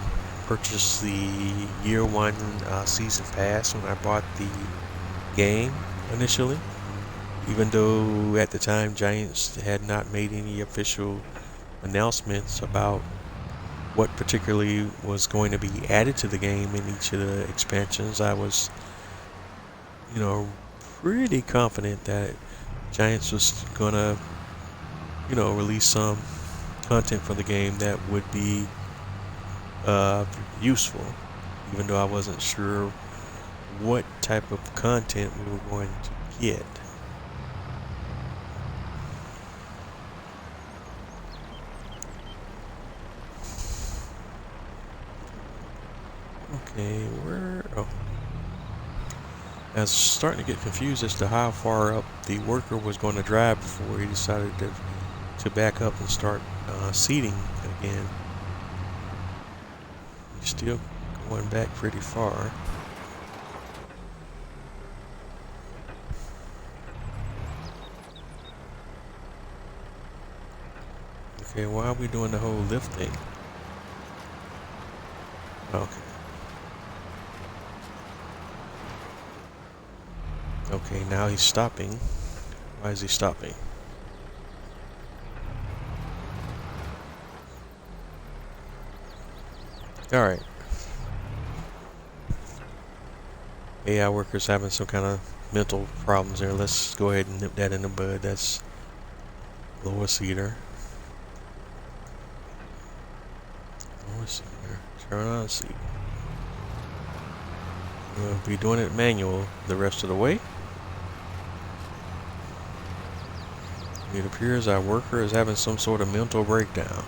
purchase the Year 1 Season Pass when I bought the game initially. Even though at the time Giants had not made any official announcements about what particularly was going to be added to the game in each of the expansions, I was, pretty confident that Giants was gonna, release some content for the game that would be useful, even though I wasn't sure what type of content we were going to get. Okay, oh. I was starting to get confused as to how far up the worker was going to drive before he decided to back up and start seeding again. He's still going back pretty far. Okay, why are we doing the whole lift thing? Okay. Okay, now he's stopping. Why is he stopping? Alright. AI workers having some kind of mental problems there. Let's go ahead and nip that in the bud. That's lower seeder. Lower seeder. Turn on seeder. We'll be doing it manual the rest of the way. It appears our worker is having some sort of mental breakdown.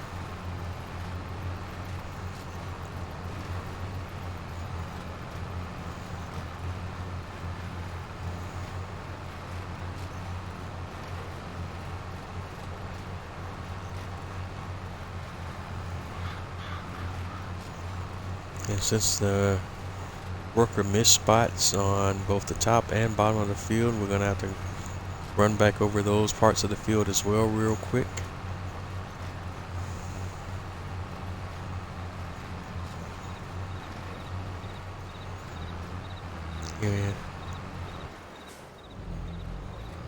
And since the worker missed spots on both the top and bottom of the field, we're going to have to run back over those parts of the field as well real quick.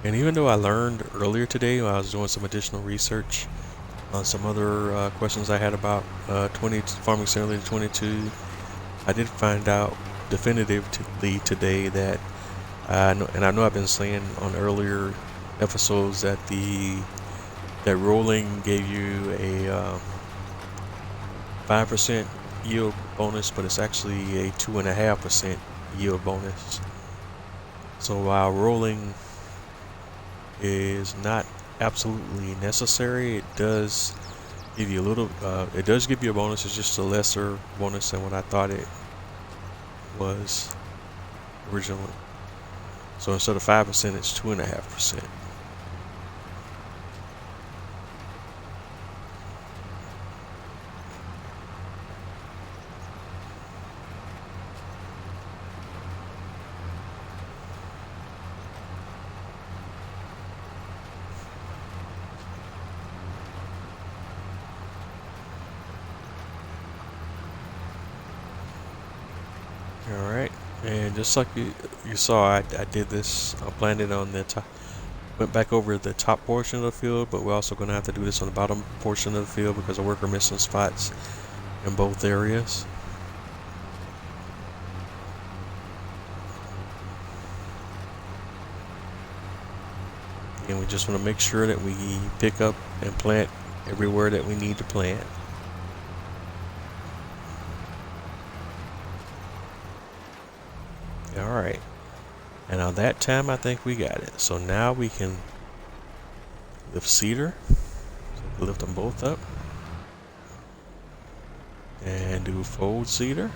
And even though I learned earlier today while I was doing some additional research on some other questions I had about Farming Simulator 22, I did find out definitively today that I know I've been saying on earlier episodes that that rolling gave you a 5% yield bonus, but it's actually a 2.5% yield bonus. So while rolling is not absolutely necessary, it does give you a little. It does give you a bonus. It's just a lesser bonus than what I thought it was originally. So instead of 5%, it's 2.5%. Alright, and just like you saw, I did this. I planned it on the top, went back over the top portion of the field, but we're also going to have to do this on the bottom portion of the field because the worker missed some spots in both areas. And we just want to make sure that we pick up and plant everywhere that we need to plant. Alright. And on that time, I think we got it. So now we can lift cedar. So lift them both up. And do fold cedar.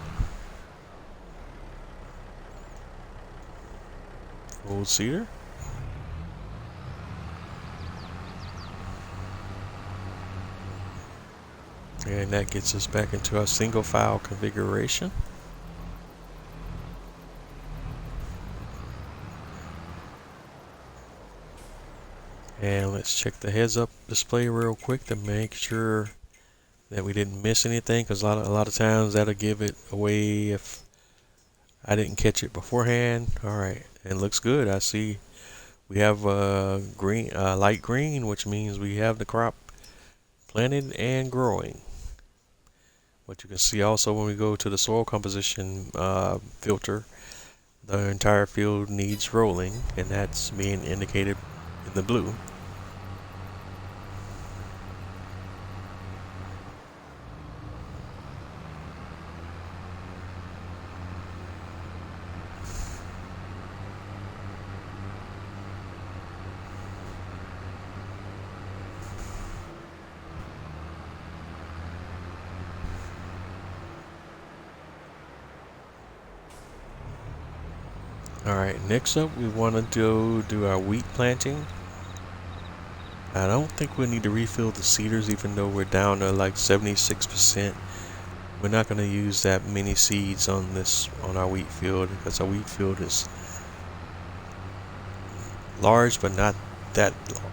Fold cedar. And that gets us back into our single file configuration. And let's check the heads up display real quick to make sure that we didn't miss anything, because a lot of times that'll give it away if I didn't catch it beforehand. Alright, and looks good. I see we have green, light green, which means we have the crop planted and growing. What you can see also when we go to the soil composition filter, the entire field needs rolling, and that's being indicated in the blue. Alright, next up we want to do our wheat planting. I don't think we need to refill the seeders, even though we're down to like 76%. We're not going to use that many seeds on our wheat field, because our wheat field is large but not that large.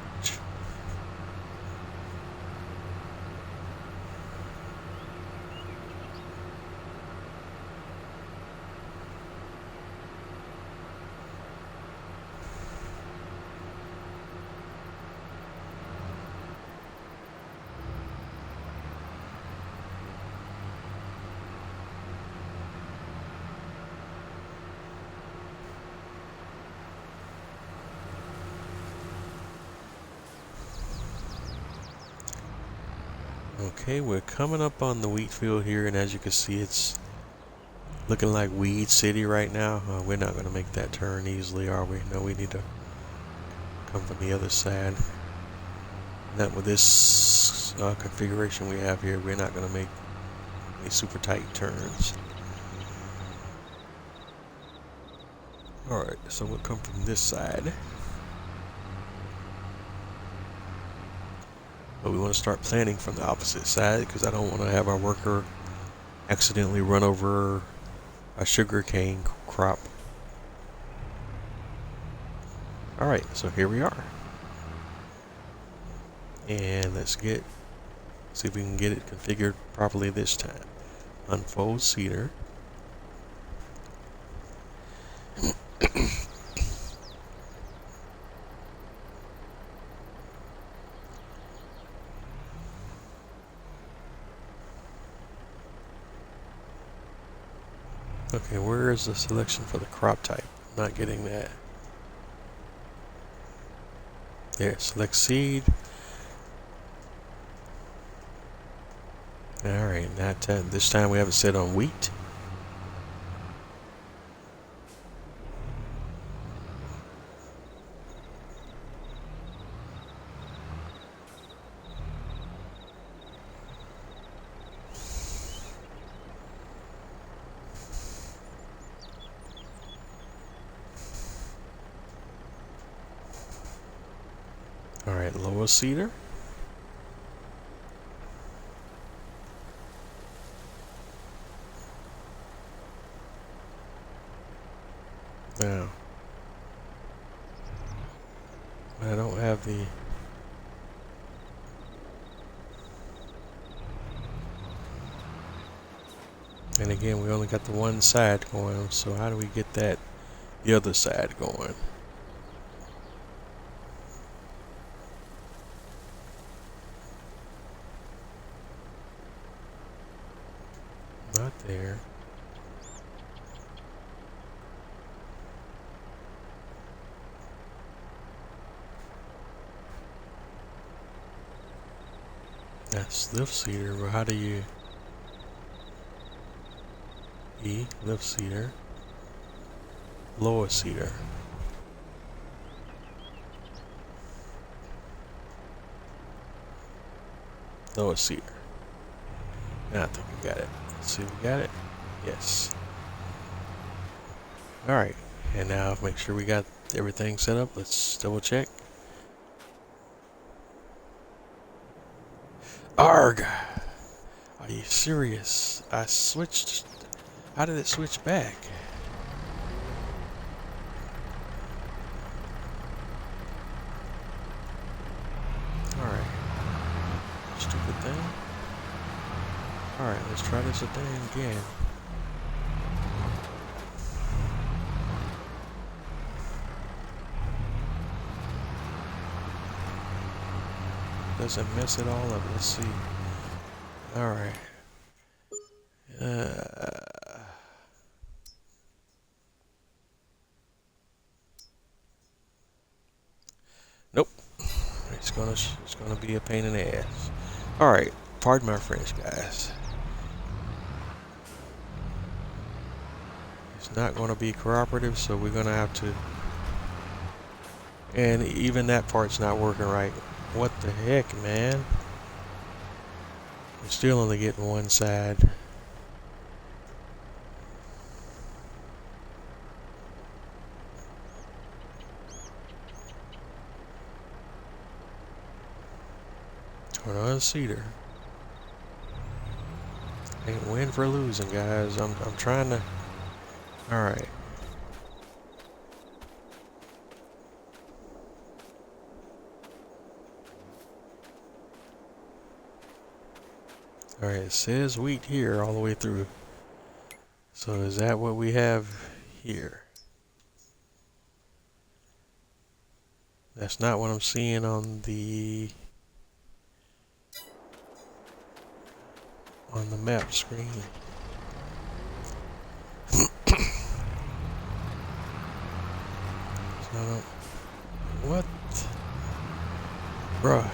Okay, we're coming up on the wheat field here, and as you can see, it's looking like Weed City right now. We're not going to make that turn easily, are we? No, we need to come from the other side. Not with this configuration we have here. We're not going to make any super tight turns. Alright, so we'll come from this side. But we want to start planting from the opposite side, because I don't want to have our worker accidentally run over a sugarcane crop. Alright, so here we are. And let's see if we can get it configured properly this time. Unfold cedar. Okay, where is the selection for the crop type? I'm not getting that. There, select seed. Alright, this time we have it set on wheat. Alright, lower cedar. Now, I don't have the... And again, we only got the one side going, so how do we get the other side going? Not there. That's lift cedar, but how do you... lift cedar. lower cedar. Lower cedar. Now I think we got it. Let's see if we got it. Yes. Alright. And now make sure we got everything set up. Let's double check. Arg! Are you serious? I switched. How did it switch back? Alright. Stupid thing. Alright, let's try this thing again. Doesn't mess it all up. Let's see. Alright. Nope. It's gonna be a pain in the ass. Alright. Pardon my French, guys. It's not gonna be cooperative, so we're gonna have to. And even that part's not working right. What the heck, man? I'm still only getting one side. Turn on cedar. Ain't win for losing, guys. I'm trying to. All right. All right. It says wheat here all the way through. So is that what we have here? That's not what I'm seeing on the map screen. It's not on. What? Bruh.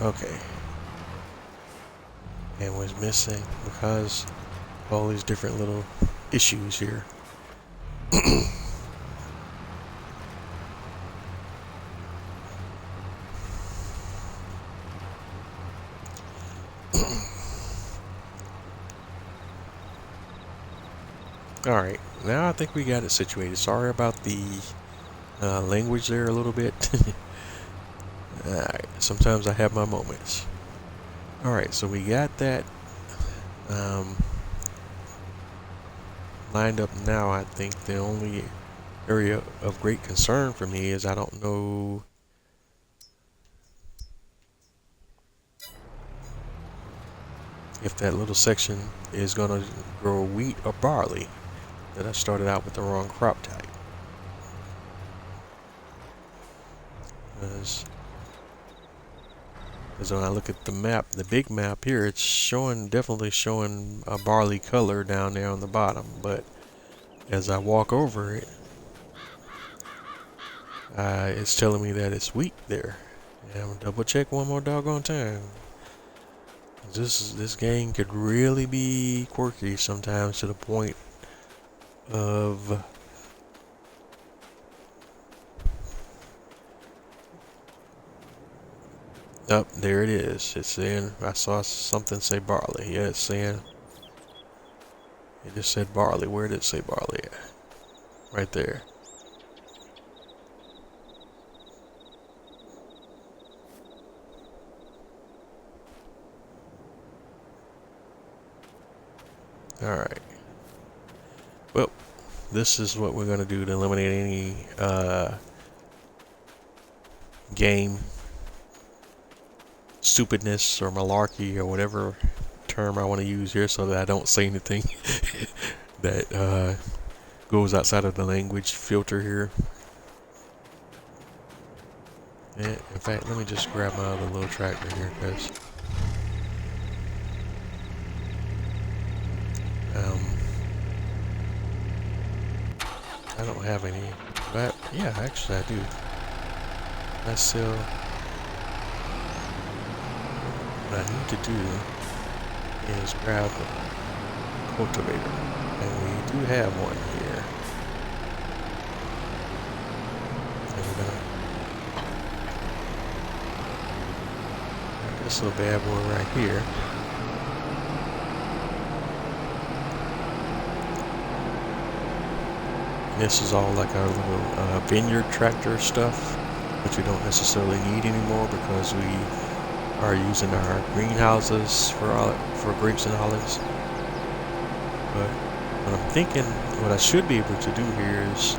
Okay. And was missing because of all these different little issues here. Alright, now I think we got it situated. Sorry about the language there a little bit. Alright, sometimes I have my moments. Alright, so we got that lined up now. I think the only area of great concern for me is I don't know if that little section is going to grow wheat or barley. That I started out with the wrong crop type. Because when I look at the map, the big map here, it's definitely showing a barley color down there on the bottom. But as I walk over it, it's telling me that it's wheat there. And I'm gonna double check one more doggone time. This game could really be quirky sometimes to the point of there it is. It's saying, I saw something say barley. Yeah, it's saying, it just said barley. Where did it say barley at? Right there. Alright. Well, this is what we're going to do to eliminate any game stupidness or malarkey or whatever term I want to use here, so that I don't say anything that goes outside of the language filter here. And in fact, let me just grab my other little tractor here, because I don't have any, but yeah, actually I do. I still, what I need to do is grab a cultivator, and we do have one here. And we're gonna grab this little bad boy right here. This is all like our little vineyard tractor stuff, which we don't necessarily need anymore because we are using our greenhouses for grapes and olives. But what I'm thinking, what I should be able to do here is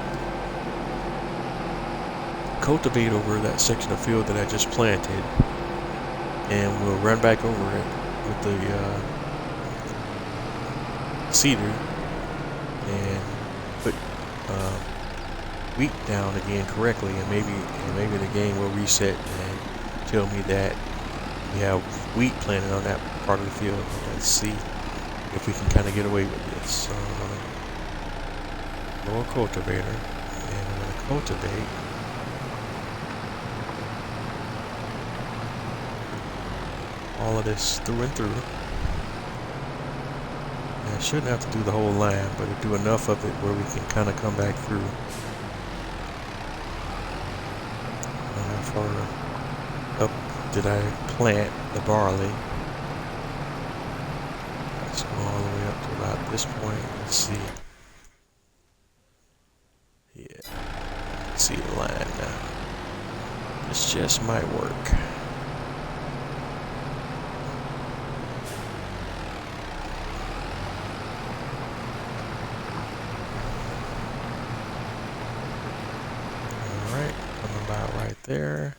cultivate over that section of field that I just planted, and we'll run back over it with the seeder and put wheat down again correctly, and maybe the game will reset and tell me that we have wheat planted on that part of the field. Let's see if we can kind of get away with this. So I'm going to go a cultivator, and I'm going to cultivate all of this through and through. And I shouldn't have to do the whole line, but to do enough of it where we can kind of come back through. How far up did I plant the barley? Let's go all the way up to about this point. Let's see. Yeah, let's see the line now. This just might work. Alright, I'm about right there.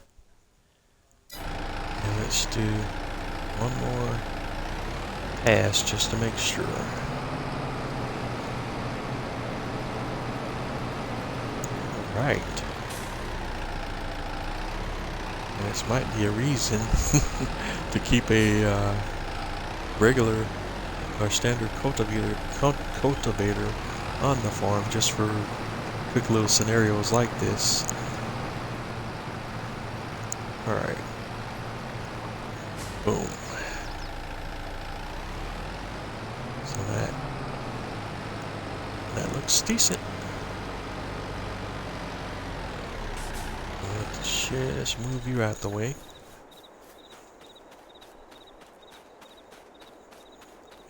And let's do one more pass just to make sure. Alright. This might be a reason to keep a regular or standard cultivator on the farm just for quick little scenarios like this. Alright. Boom. So that looks decent. Let's just move you out the way.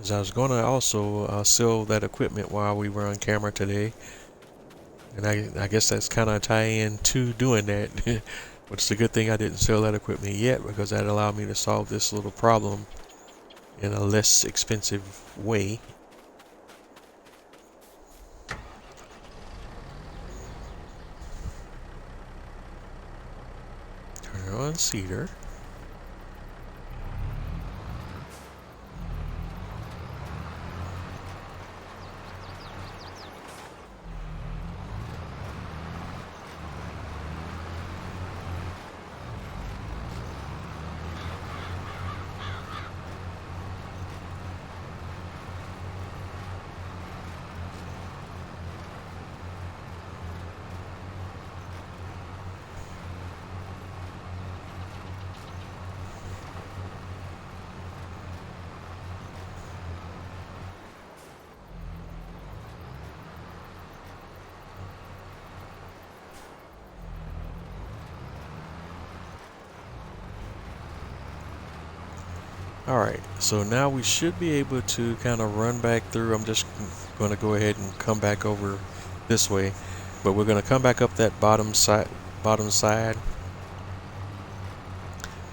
As I was going to also sell that equipment while we were on camera today. And I guess that's kind of tie in to doing that. But it's a good thing I didn't sell that equipment yet, because that allowed me to solve this little problem in a less expensive way. Turn on seeder. Alright, so now we should be able to kind of run back through. I'm just going to go ahead and come back over this way, but we're going to come back up that bottom side,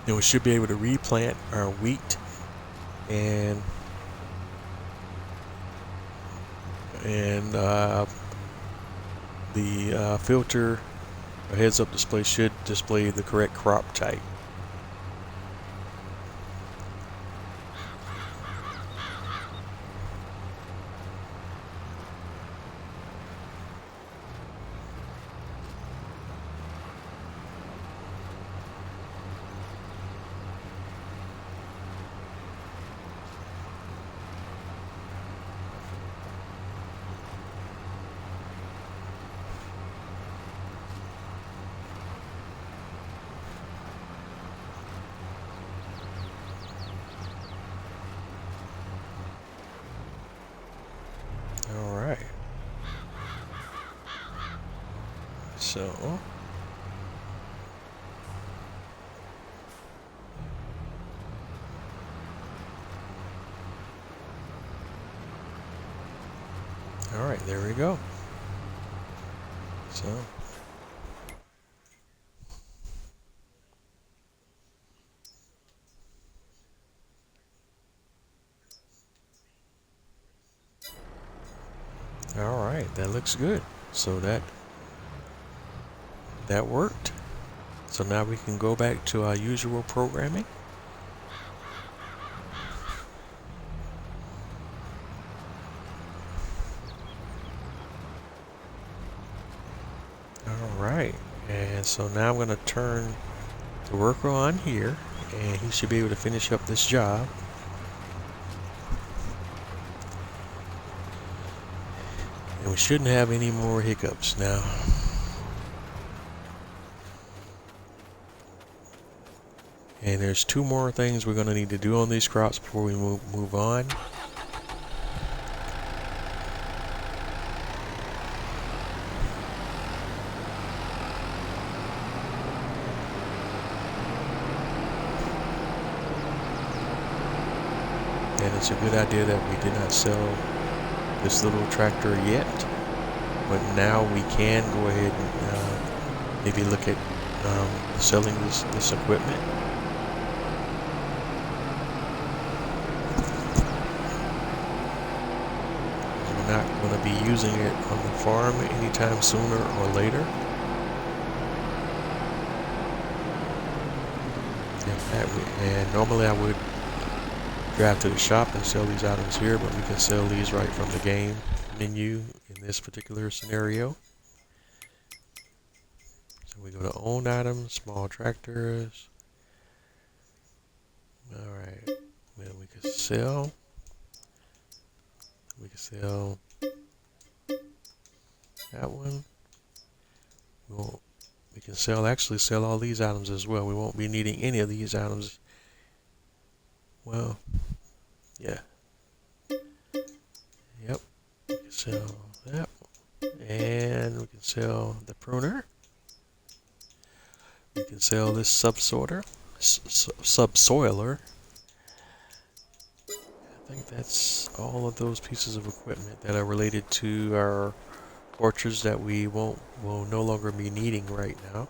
and we should be able to replant our wheat, and the filter or heads-up display should display the correct crop type. So all right, there we go. So all right, that looks good. So that worked. So now we can go back to our usual programming. All right, and so now I'm going to turn the worker on here, and he should be able to finish up this job. And we shouldn't have any more hiccups now. And there's two more things we're going to need to do on these crops before we move on. And it's a good idea that we did not sell this little tractor yet, but now we can go ahead and maybe look at selling this equipment. We're not going to be using it on the farm anytime sooner or later. And normally I would drive to the shop and sell these items here, but we can sell these right from the game menu in this particular scenario. So we go to owned items, small tractors. All right, then we can sell. We can sell that one. We can actually sell all these items as well. We won't be needing any of these items. Well, yeah. Yep. We can sell that. And we can sell the pruner. We can sell this subsoiler. I think that's all of those pieces of equipment that are related to our orchards that we will no longer be needing right now.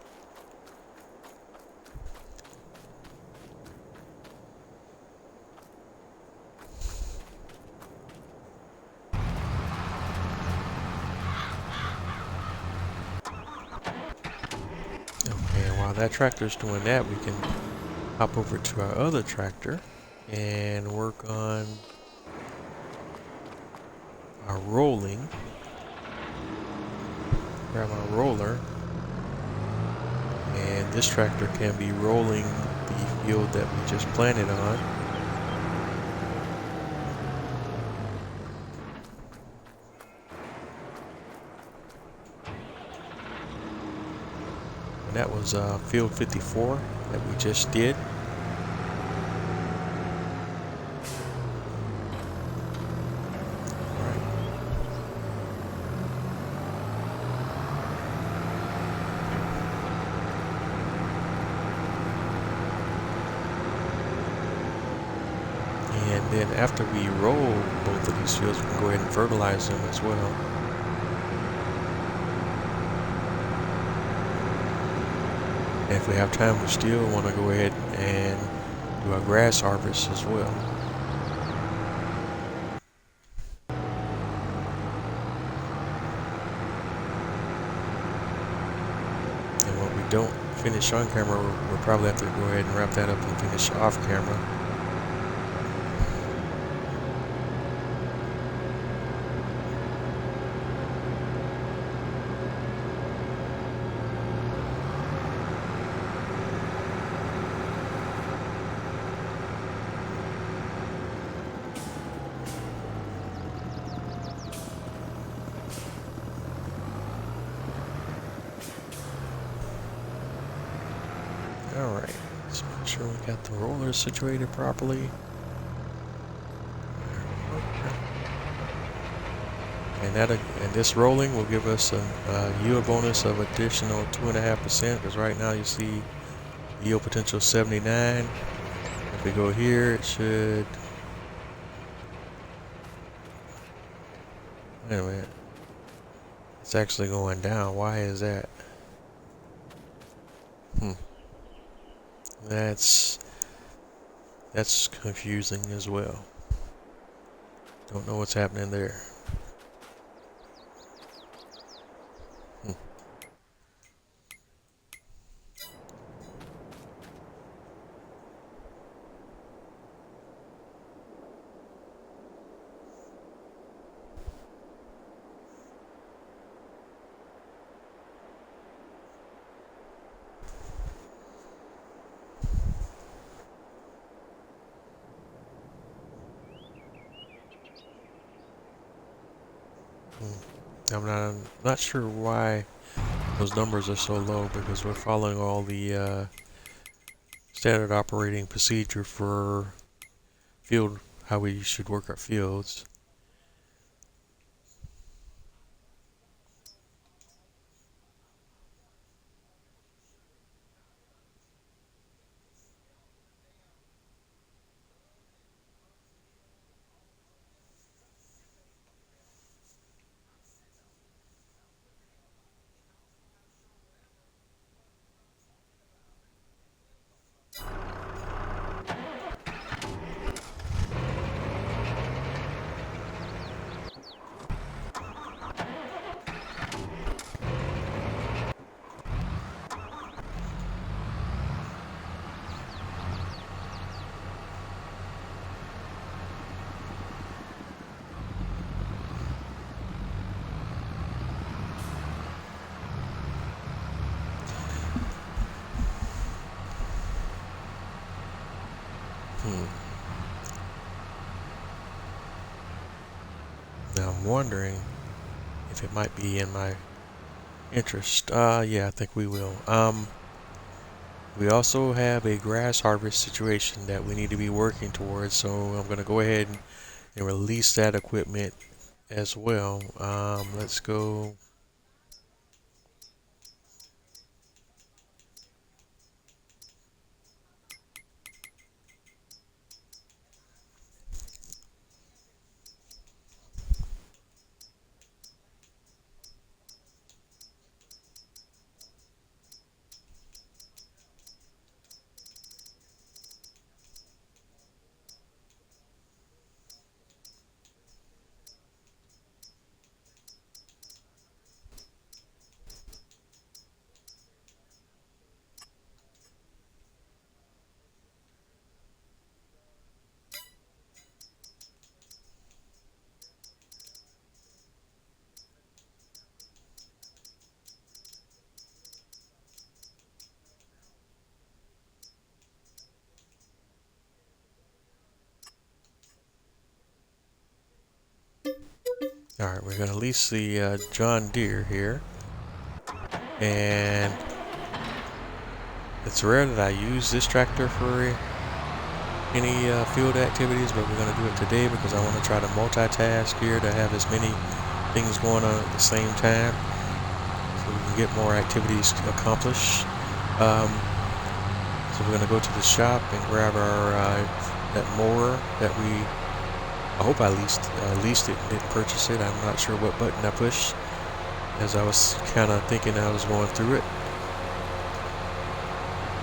Okay, and while that tractor's doing that, we can hop over to our other tractor and work on our rolling. Grab our roller, and this tractor can be rolling the field that we just planted on. And that was field 54 that we just did. And then after we roll both of these fields, we can go ahead and fertilize them as well. And if we have time, we still want to go ahead and do a grass harvest as well. And what we don't finish on camera, we'll probably have to go ahead and wrap that up and finish off camera. Alright, let's make sure we got the roller situated properly. and this rolling will give us a yield bonus of additional 2.5%, because right now you see yield potential 79. If we go here, it should, wait a minute, it's actually going down. Why is that? That's confusing as well. Don't know what's happening there. I'm not sure why those numbers are so low, because we're following all the standard operating procedure for field, how we should work our fields. Now I'm wondering if it might be in my interest. Yeah, I think we will. We also have a grass harvest situation that we need to be working towards, so I'm going to go ahead and release that equipment as well. Let's go. Alright, we're going to lease the John Deere here. And it's rare that I use this tractor for any field activities, but we're going to do it today because I want to try to multitask here to have as many things going on at the same time, so we can get more activities accomplished. So we're going to go to the shop and grab our that mower that I hope I leased it and didn't purchase it. I'm not sure what button I pushed, as I was kind of thinking I was going through it. I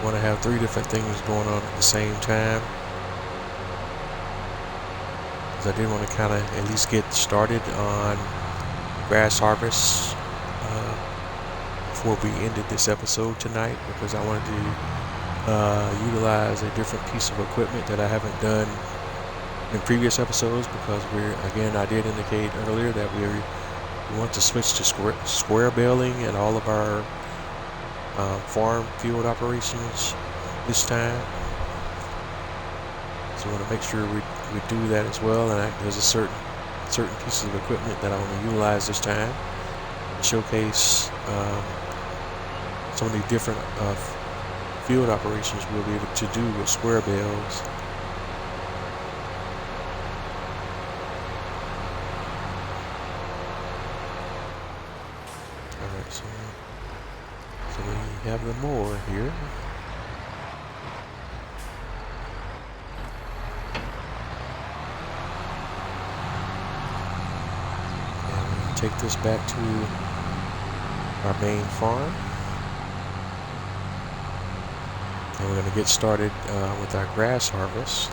want to have 3 different things going on at the same time, because I did want to kind of at least get started on grass harvest before we ended this episode tonight, because I wanted to utilize a different piece of equipment that I haven't done in previous episodes, because I did indicate earlier that we want to switch to square baling in all of our farm field operations this time. So I want to make sure we do that as well, and there's a certain pieces of equipment that I want to utilize this time and showcase some of the different field operations we'll be able to do with square bales. have the mower here. And we take this back to our main farm. And we're going to get started with our grass harvest.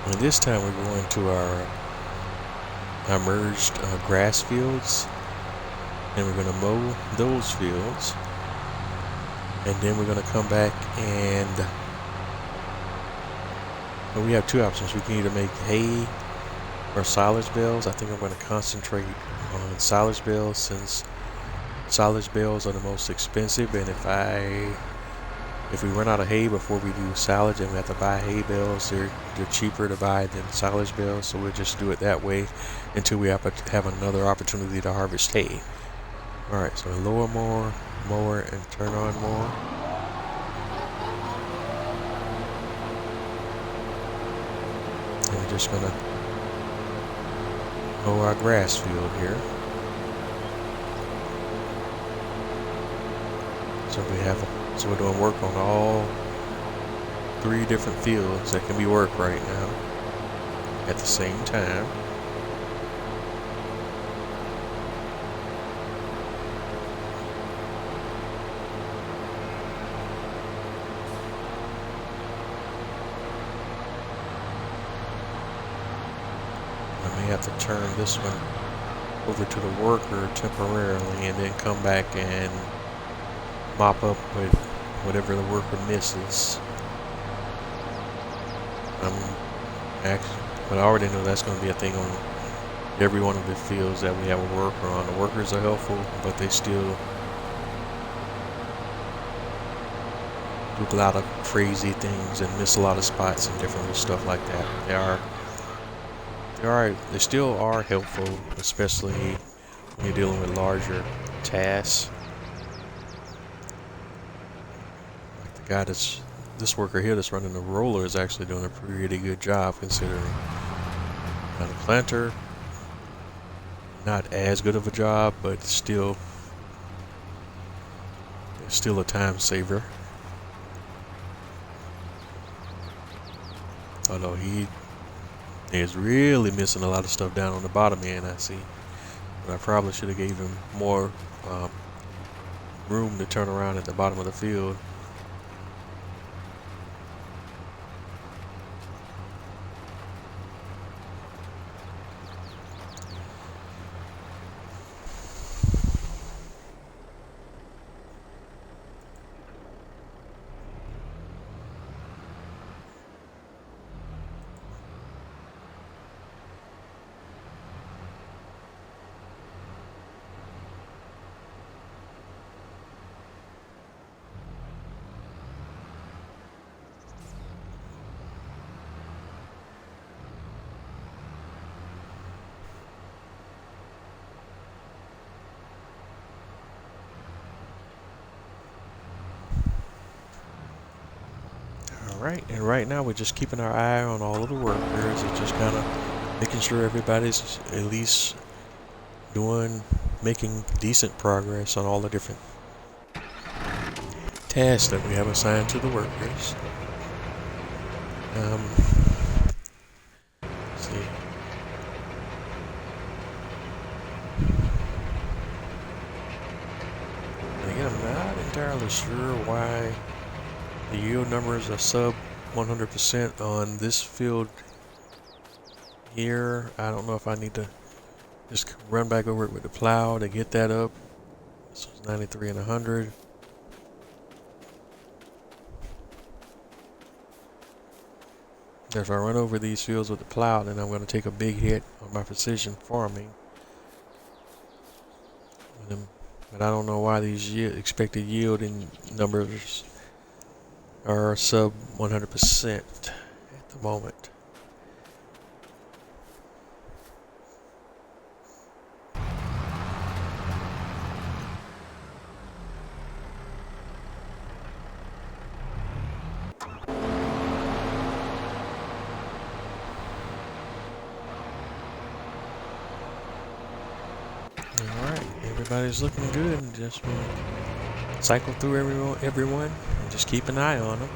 And this time we're going to our merged grass fields, and we're going to mow those fields, and then we're going to come back and well, we have two options. We can either make hay or silage bales. I think I'm going to concentrate on silage bales since silage bales are the most expensive, and if we run out of hay before we do silage and we have to buy hay bales, they're cheaper to buy than silage bales, so we'll just do it that way until we have another opportunity to harvest hay. Alright, so lower mower and turn on mower. And we're just gonna mow our grass field here. So we're doing work on all 3 different fields that can be worked right now at the same time. I may have to turn this one over to the worker temporarily and then come back and mop up with whatever the worker misses. But I already know that's going to be a thing on every one of the fields that we have a worker on. The workers are helpful, but they still do a lot of crazy things and miss a lot of spots and different stuff like that. They still are helpful, especially when you're dealing with larger tasks. This worker here that's running the roller is actually doing a pretty good job considering. Now the planter, not as good of a job, but it's still a time saver. Although he is really missing a lot of stuff down on the bottom end, I see. But I probably should have gave him more room to turn around at the bottom of the field. Alright, and right now we're just keeping our eye on all of the workers and just kind of making sure everybody's at least making decent progress on all the different tasks that we have assigned to the workers. Let's see. And again, I'm not entirely sure why the yield numbers are sub 100% on this field here. I don't know if I need to just run back over it with the plow to get that up. This was 93 and 100. If I run over these fields with the plow, then I'm going to take a big hit on my precision farming. But but I don't know why these expected yielding numbers are sub 100% at the moment. Alright, everybody's looking good, and just cycle through everyone and just keep an eye on them.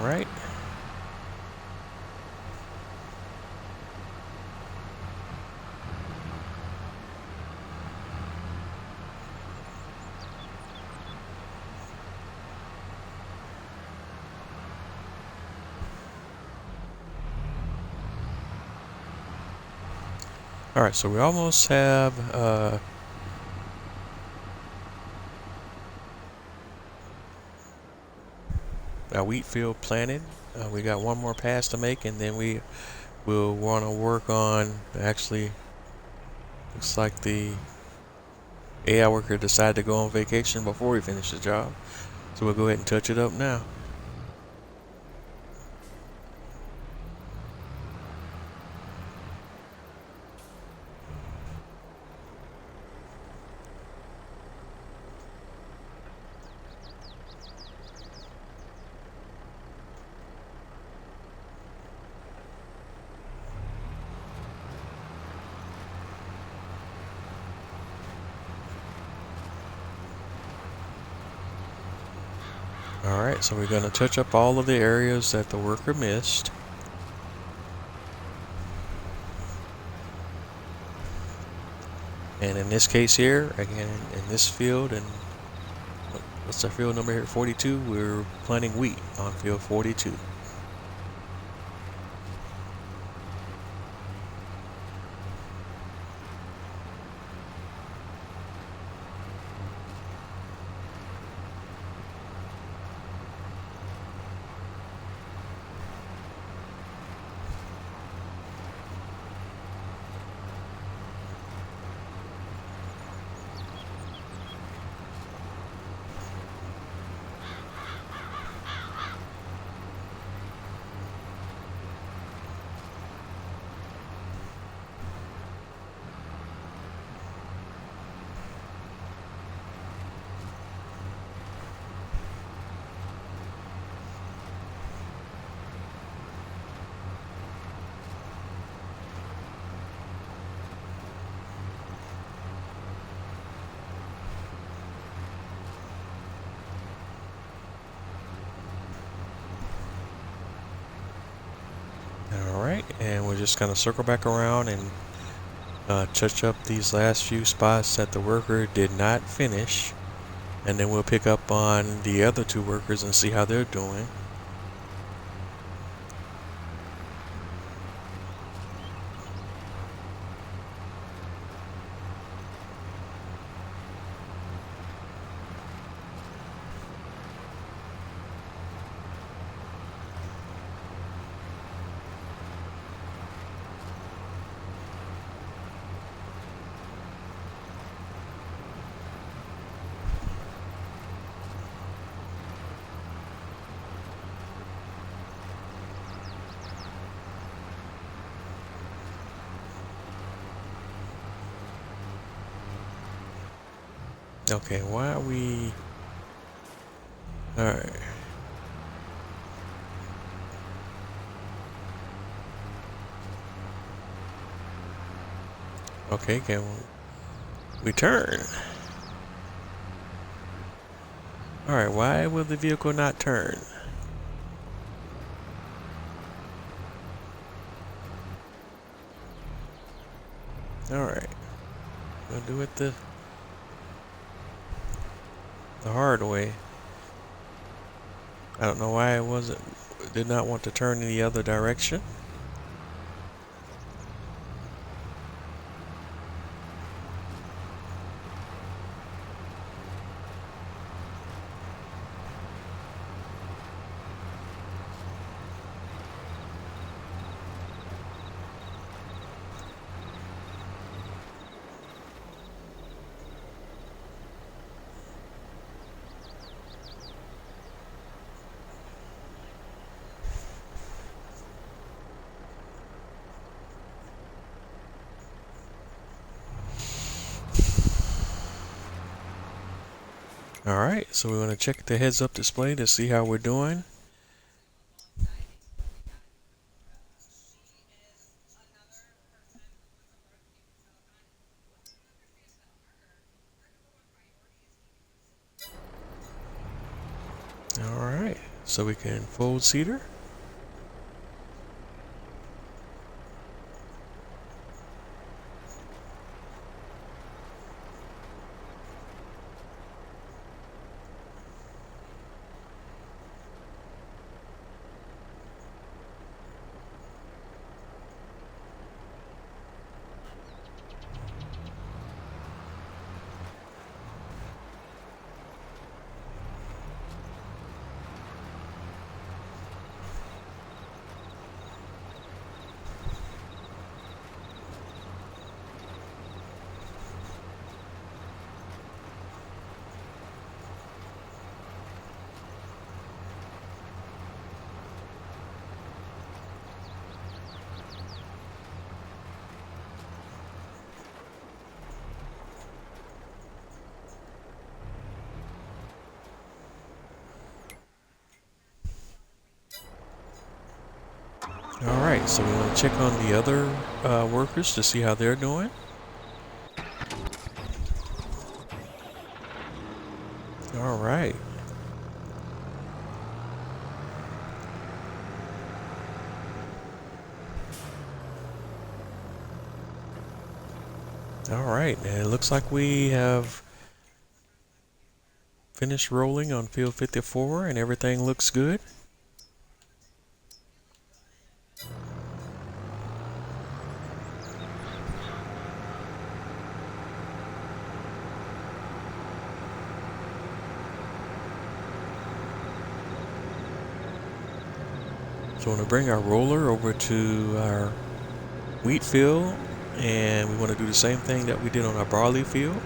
Alright. Alright, so we almost have our wheat field planted. We got one more pass to make, and then we will want to work on, actually, looks like the AI worker decided to go on vacation before we finish the job. So we'll go ahead and touch it up now. Alright, so we're going to touch up all of the areas that the worker missed. And in this case here, again, in this field, and what's our field number here? 42, we're planting wheat on field 42. Alright, and we're just going to circle back around and touch up these last few spots that the worker did not finish. And then we'll pick up on the other two workers and see how they're doing. Okay, why are we... Alright. Okay, can we turn? Alright, why will the vehicle not turn? Alright, we'll do it the hard way. I don't know why it did not want to turn in the other direction. Alright, so we want to check the heads-up display to see how we're doing. Alright, so we can fold seater. Alright, so we want to check on the other workers to see how they're doing. Alright. Alright, and it looks like we have finished rolling on field 54 and everything looks good. So we want to bring our roller over to our wheat field, and we want to do the same thing that we did on our barley field.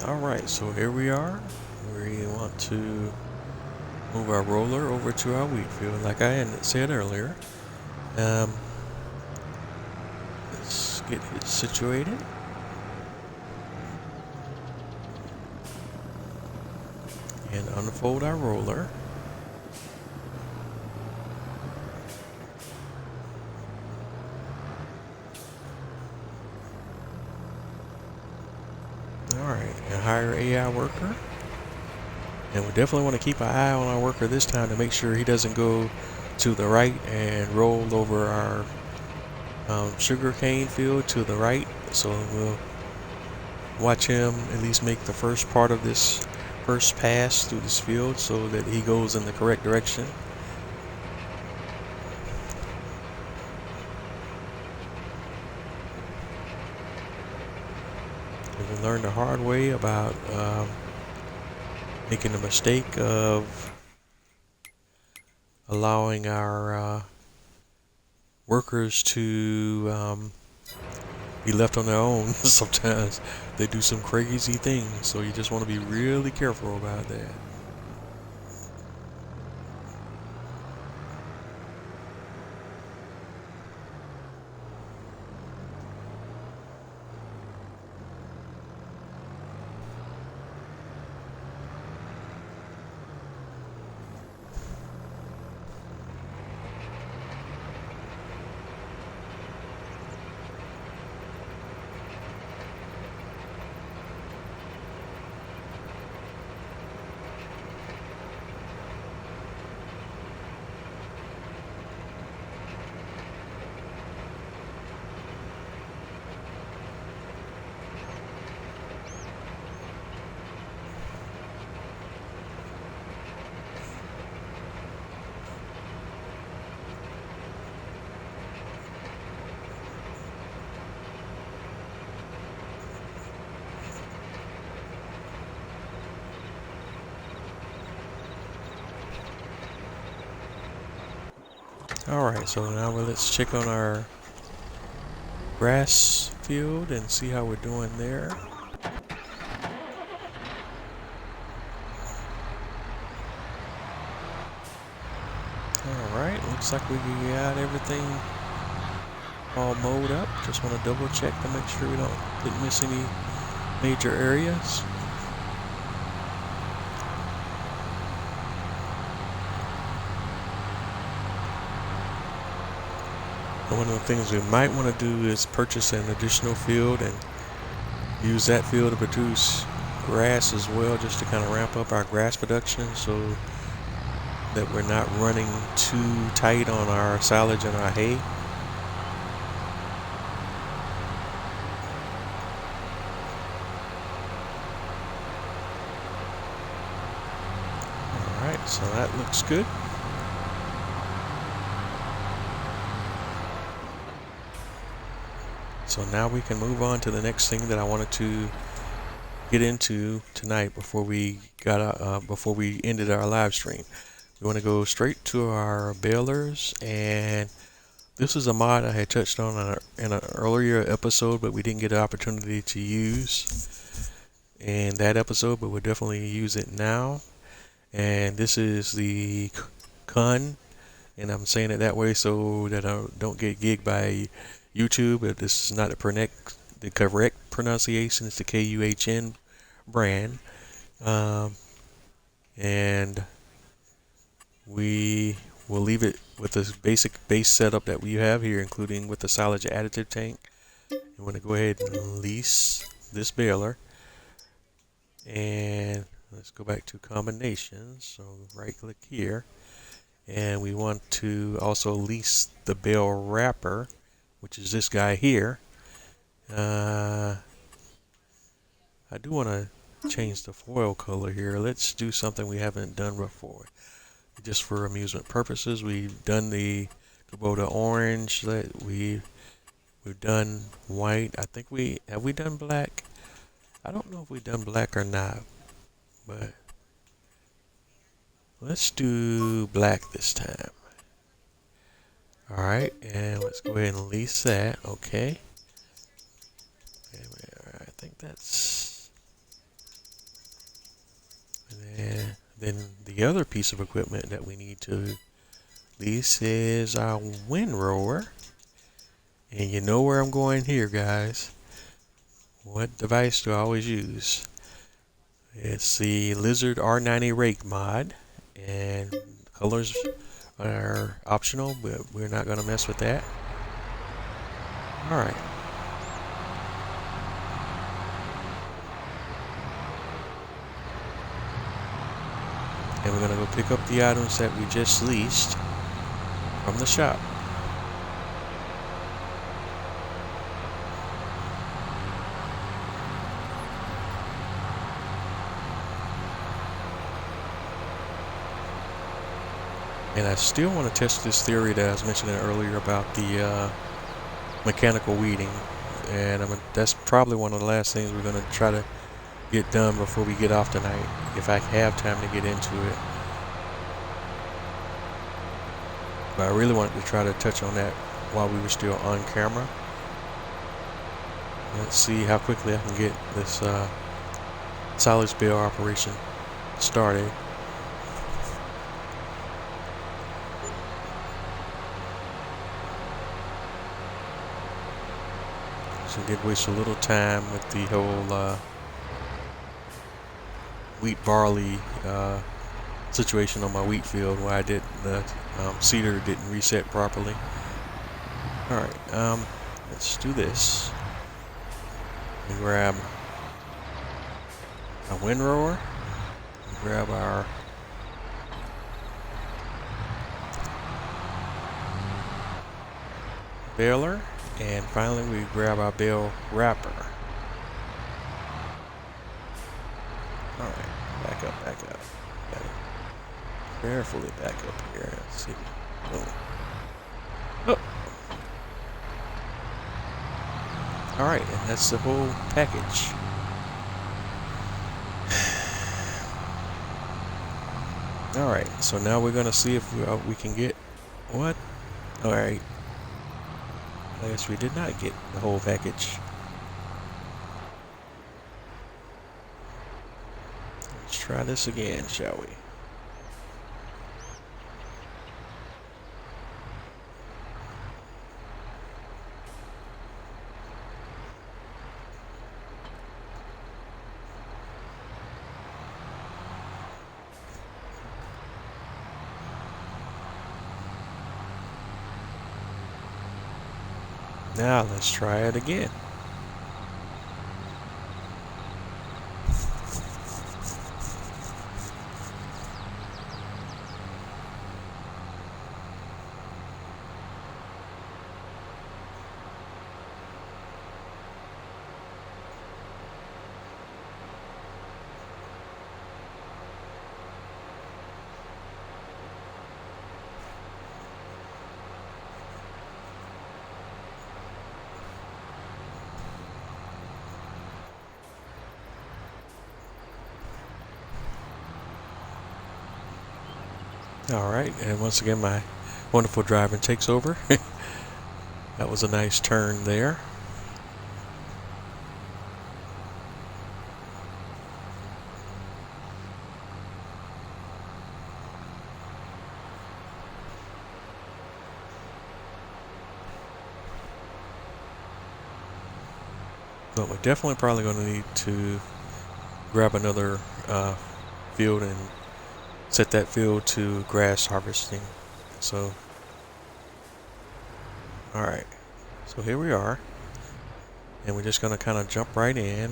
Alright, so here we are. We want to move our roller over to our wheat field, like I had said earlier. Let's get it situated. And unfold our roller. Alright, and hire AI worker. And we definitely want to keep an eye on our worker this time to make sure he doesn't go to the right and roll over our sugar cane field to the right. So we'll watch him at least make the first part of this first pass through this field so that he goes in the correct direction. We learned the hard way about making the mistake of allowing our workers to be left on their own. Sometimes they do some crazy things, so you just want to be really careful about that. Alright, so now let's check on our grass field and see how we're doing there. Alright, looks like we got everything all mowed up. Just want to double check to make sure we didn't miss any major areas. One of the things we might want to do is purchase an additional field and use that field to produce grass as well, just to kind of ramp up our grass production so that we're not running too tight on our silage and our hay. Alright, so that looks good. So now we can move on to the next thing that I wanted to get into tonight before we ended our live stream. We want to go straight to our balers, and this is a mod I had touched on in an earlier episode, but we didn't get an opportunity to use in that episode, but we'll definitely use it now. And this is the Kun, and I'm saying it that way so that I don't get gigged by YouTube. But this is not the correct pronunciation. It's the KUHN brand, and we will leave it with the basic base setup that we have here, including with the silage additive tank. You want to go ahead and lease this baler, and let's go back to combinations. So right click here, and we want to also lease the bale wrapper, which is this guy here. I do want to change the foil color here. Let's do something we haven't done before, just for amusement purposes. We've done the Kubota orange. We've done white. I think we done black. I don't know if we've done black or not, but let's do black this time. Alright, and let's go ahead and lease that. Okay. I think that's... And then the other piece of equipment that we need to lease is our windrower. And you know where I'm going here, guys. What device do I always use? It's the Lizard R90 rake mod, and colors are optional, but we're not going to mess with that. Alright. And we're going to go pick up the items that we just leased. from the shop. And I still want to test this theory that I was mentioning earlier about the mechanical weeding. And that's probably one of the last things we're going to try to get done before we get off tonight, if I have time to get into it. But I really wanted to try to touch on that while we were still on camera. Let's see how quickly I can get this solids bale operation started. So I did waste a little time with the whole wheat barley situation on my wheat field where the seeder didn't reset properly. Alright, let's do this. We grab a windrower, grab our baler, and finally we grab our bale wrapper. Alright, back up. Gotta carefully back up here. Let's see. Oh. Alright, and that's the whole package. Alright, so now we're gonna see if we can get what? Alright. I guess we did not get the whole package. Let's try this again, shall we? Now let's try it again. Alright, and once again my wonderful driving takes over. That was a nice turn there. But we're definitely probably going to need to grab another field and set that field to grass harvesting. So, alright, so here we are, and we're just going to kind of jump right in.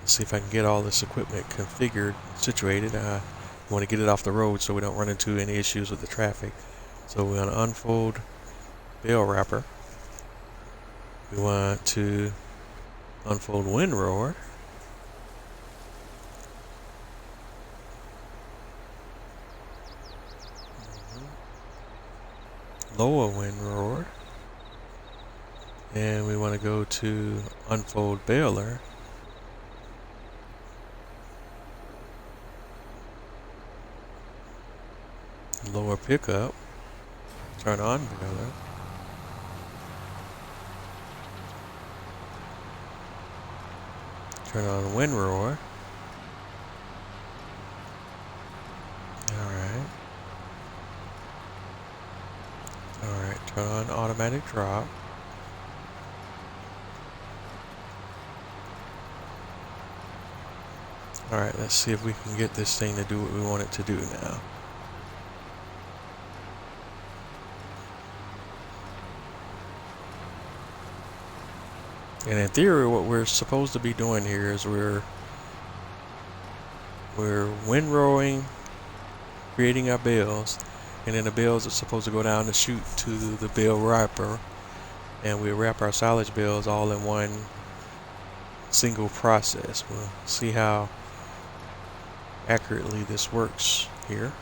See if I can get all this equipment configured, situated. We want to get it off the road so we don't run into any issues with the traffic. So we're going to unfold bale wrapper. We want to unfold windrower. Lower windrower, and we want to go to unfold baler, lower pickup, turn on baler, turn on windrower. Alright, turn on automatic drop. Alright, let's see if we can get this thing to do what we want it to do now. And in theory, what we're supposed to be doing here is we're windrowing, creating our bales, and then the bales are supposed to go down the chute to the bale wrapper, and we wrap our silage bales all in one single process. We'll see how accurately this works here.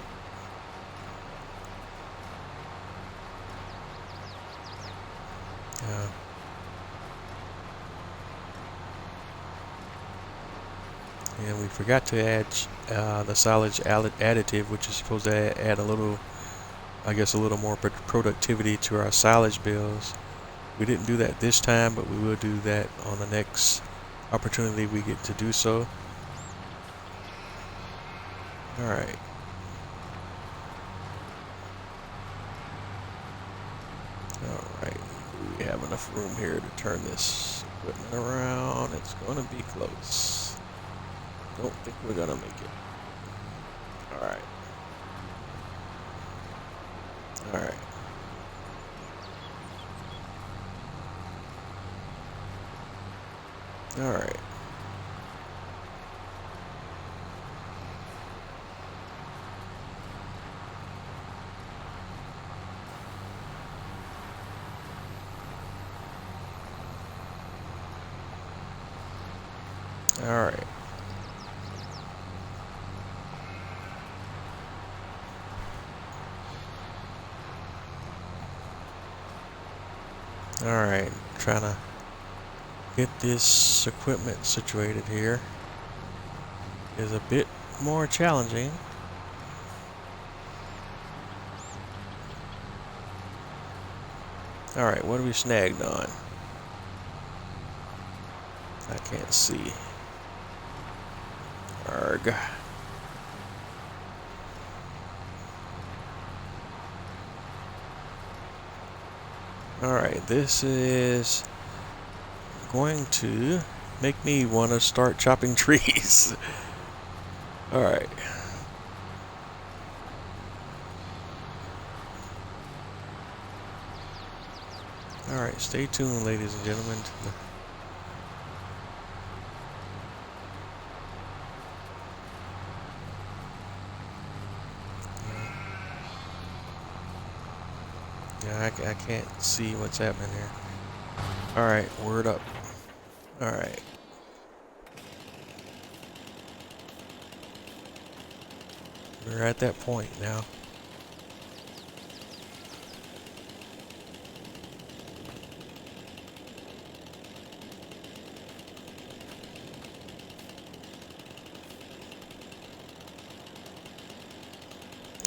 And we forgot to add the silage additive, which is supposed to add a little, I guess, a little more productivity to our silage bales. We didn't do that this time, but we will do that on the next opportunity we get to do so. Alright. Alright. We have enough room here to turn this equipment around. It's going to be close. Don't think we're going to make it. Alright. Alright. Alright. Alright. Alright, trying to get this equipment situated here is a bit more challenging. Alright, what are we snagged on? I can't see. Arg. Alright, this is going to make me want to start chopping trees. Alright. Alright, stay tuned, ladies and gentlemen. Yeah, I can't see what's happening here. Alright, word up. Alright. We're at that point now.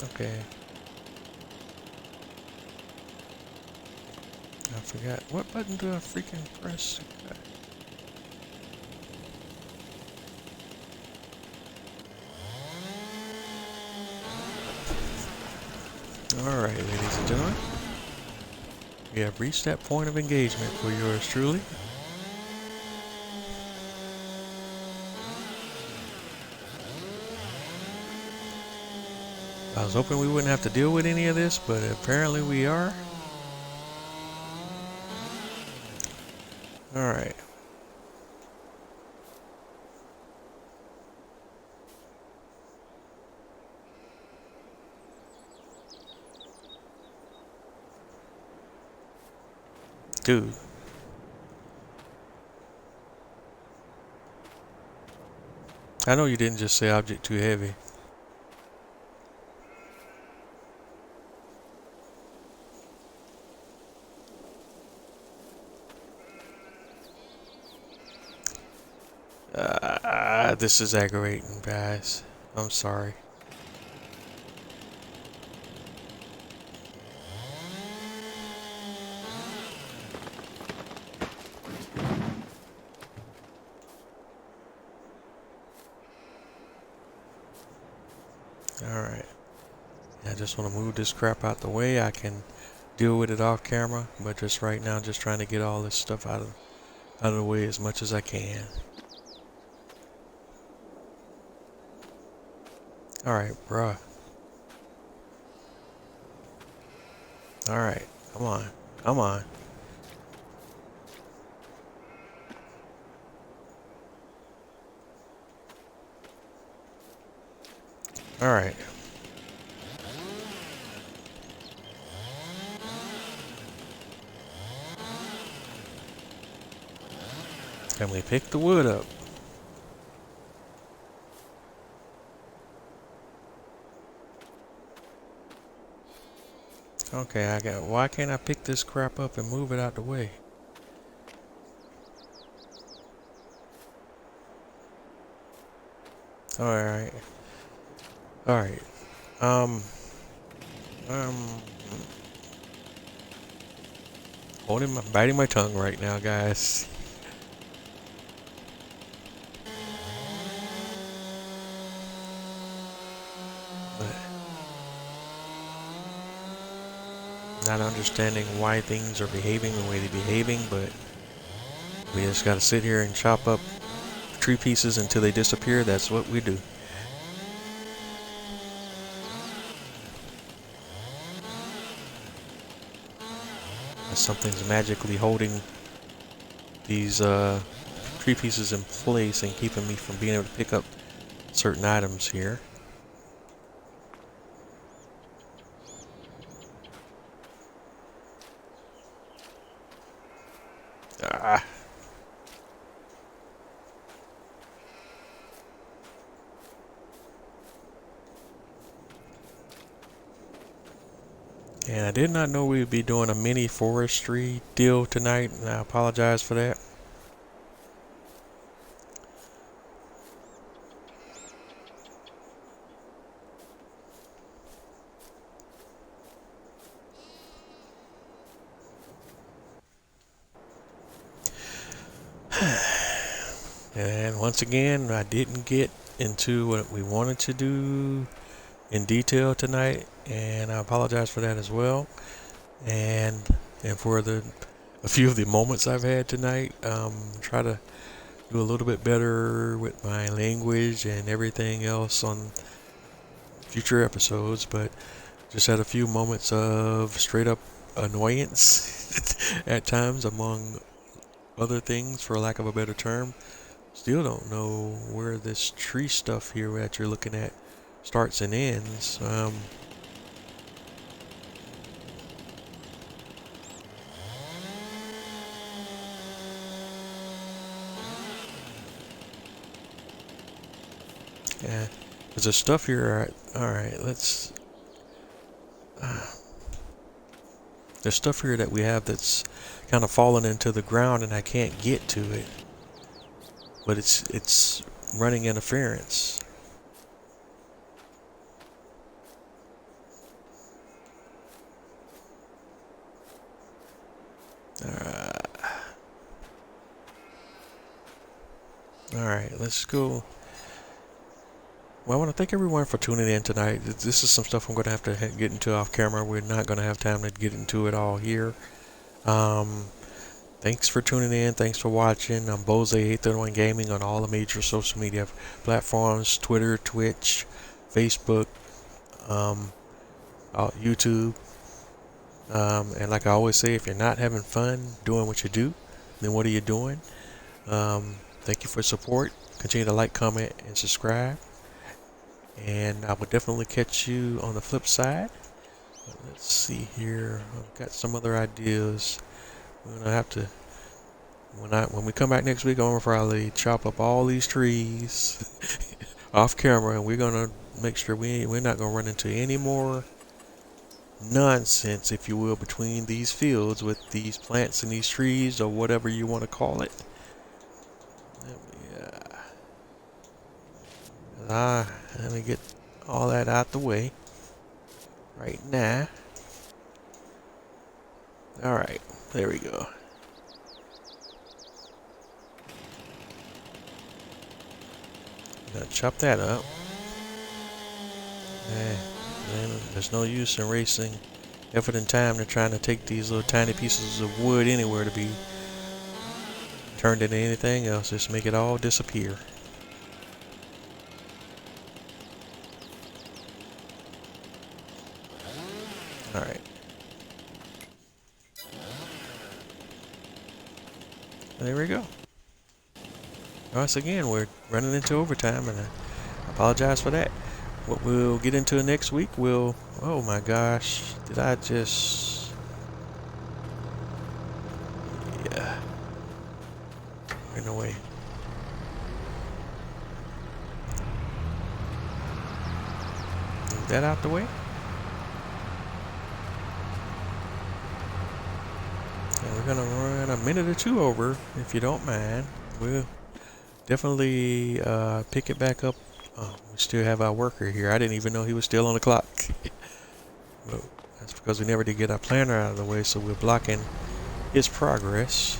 Okay. I forgot. What button do I freaking press? Alright, ladies and gentlemen. We have reached that point of engagement for yours truly. I was hoping we wouldn't have to deal with any of this, but apparently we are. Alright. Dude. I know you didn't just say object too heavy. This is aggravating, guys. I'm sorry. Alright. I just want to move this crap out the way. I can deal with it off camera, but just right now, just trying to get all this stuff out of the way as much as I can. Alright, bruh. Alright, come on. Come on. Alright. And we pick the wood up. Okay, why can't I pick this crap up and move it out the way? Alright. Alright. Um, biting my tongue right now, guys. But not understanding why things are behaving the way they're behaving, but we just gotta sit here and chop up tree pieces until they disappear. That's what we do. Something's magically holding these tree pieces in place and keeping me from being able to pick up certain items here. Ah. And I did not know we would be doing a mini forestry deal tonight, and I apologize for that. And once again, I didn't get into what we wanted to do in detail tonight, and I apologize for that as well. And for a few of the moments I've had tonight, try to do a little bit better with my language and everything else on future episodes, but just had a few moments of straight up annoyance at times, among other things, for lack of a better term. Still don't know where this tree stuff here that you're looking at starts and ends. Yeah, there's stuff here. Alright, let's. There's stuff here that we have that's kind of fallen into the ground and I can't get to it. But it's running interference. Alright, let's go. Well, I want to thank everyone for tuning in tonight. This is some stuff I'm going to have to get into off camera. We're not going to have time to get into it all here. Thanks for tuning in. Thanks for watching. I'm Bose831 Gaming on all the major social media platforms: Twitter, Twitch, Facebook, YouTube. And like I always say, if you're not having fun doing what you do, then what are you doing? Thank you for support. Continue to like, comment, and subscribe. And I will definitely catch you on the flip side. But let's see here. I've got some other ideas. We're gonna have to, when we come back next week, I'm gonna probably chop up all these trees off camera, and we're gonna make sure we're not gonna run into any more nonsense, if you will, between these fields with these plants and these trees, or whatever you want to call it. Let me get all that out the way right now. Alright, there we go. Now chop that up. There's no use in racing effort and time to trying to take these little tiny pieces of wood anywhere to be turned into anything else. Just make it all disappear. Alright. There we go. Once again, we're running into overtime, and I apologize for that. What we'll get into next week, oh my gosh, did I just... Yeah. in the way. Move that out the way. And we're gonna run a minute or two over, if you don't mind. We'll definitely pick it back up. Oh, we still have our worker here. I didn't even know he was still on the clock. But that's because we never did get our planner out of the way, so we're blocking his progress.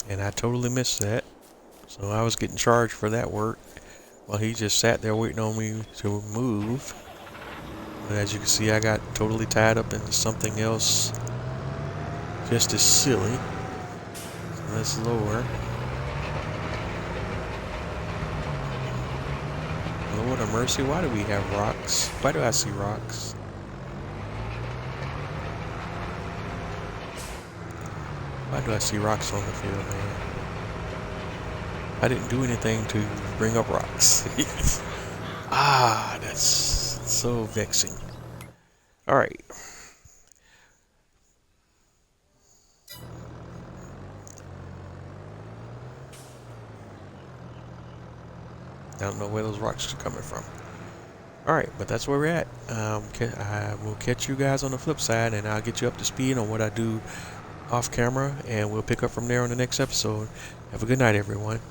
And I totally missed that. So I was getting charged for that work while he just sat there waiting on me to move. But as you can see, I got totally tied up into something else just as silly. So let's lower. Lord of mercy, why do we have rocks? Why do I see rocks? Why do I see rocks on the field, man? I didn't do anything to bring up rocks. Ah, that's so vexing. Alright. I don't know where those rocks are coming from. Alright, but that's where we're at. I will catch you guys on the flip side, and I'll get you up to speed on what I do off camera, and we'll pick up from there on the next episode. Have a good night, everyone.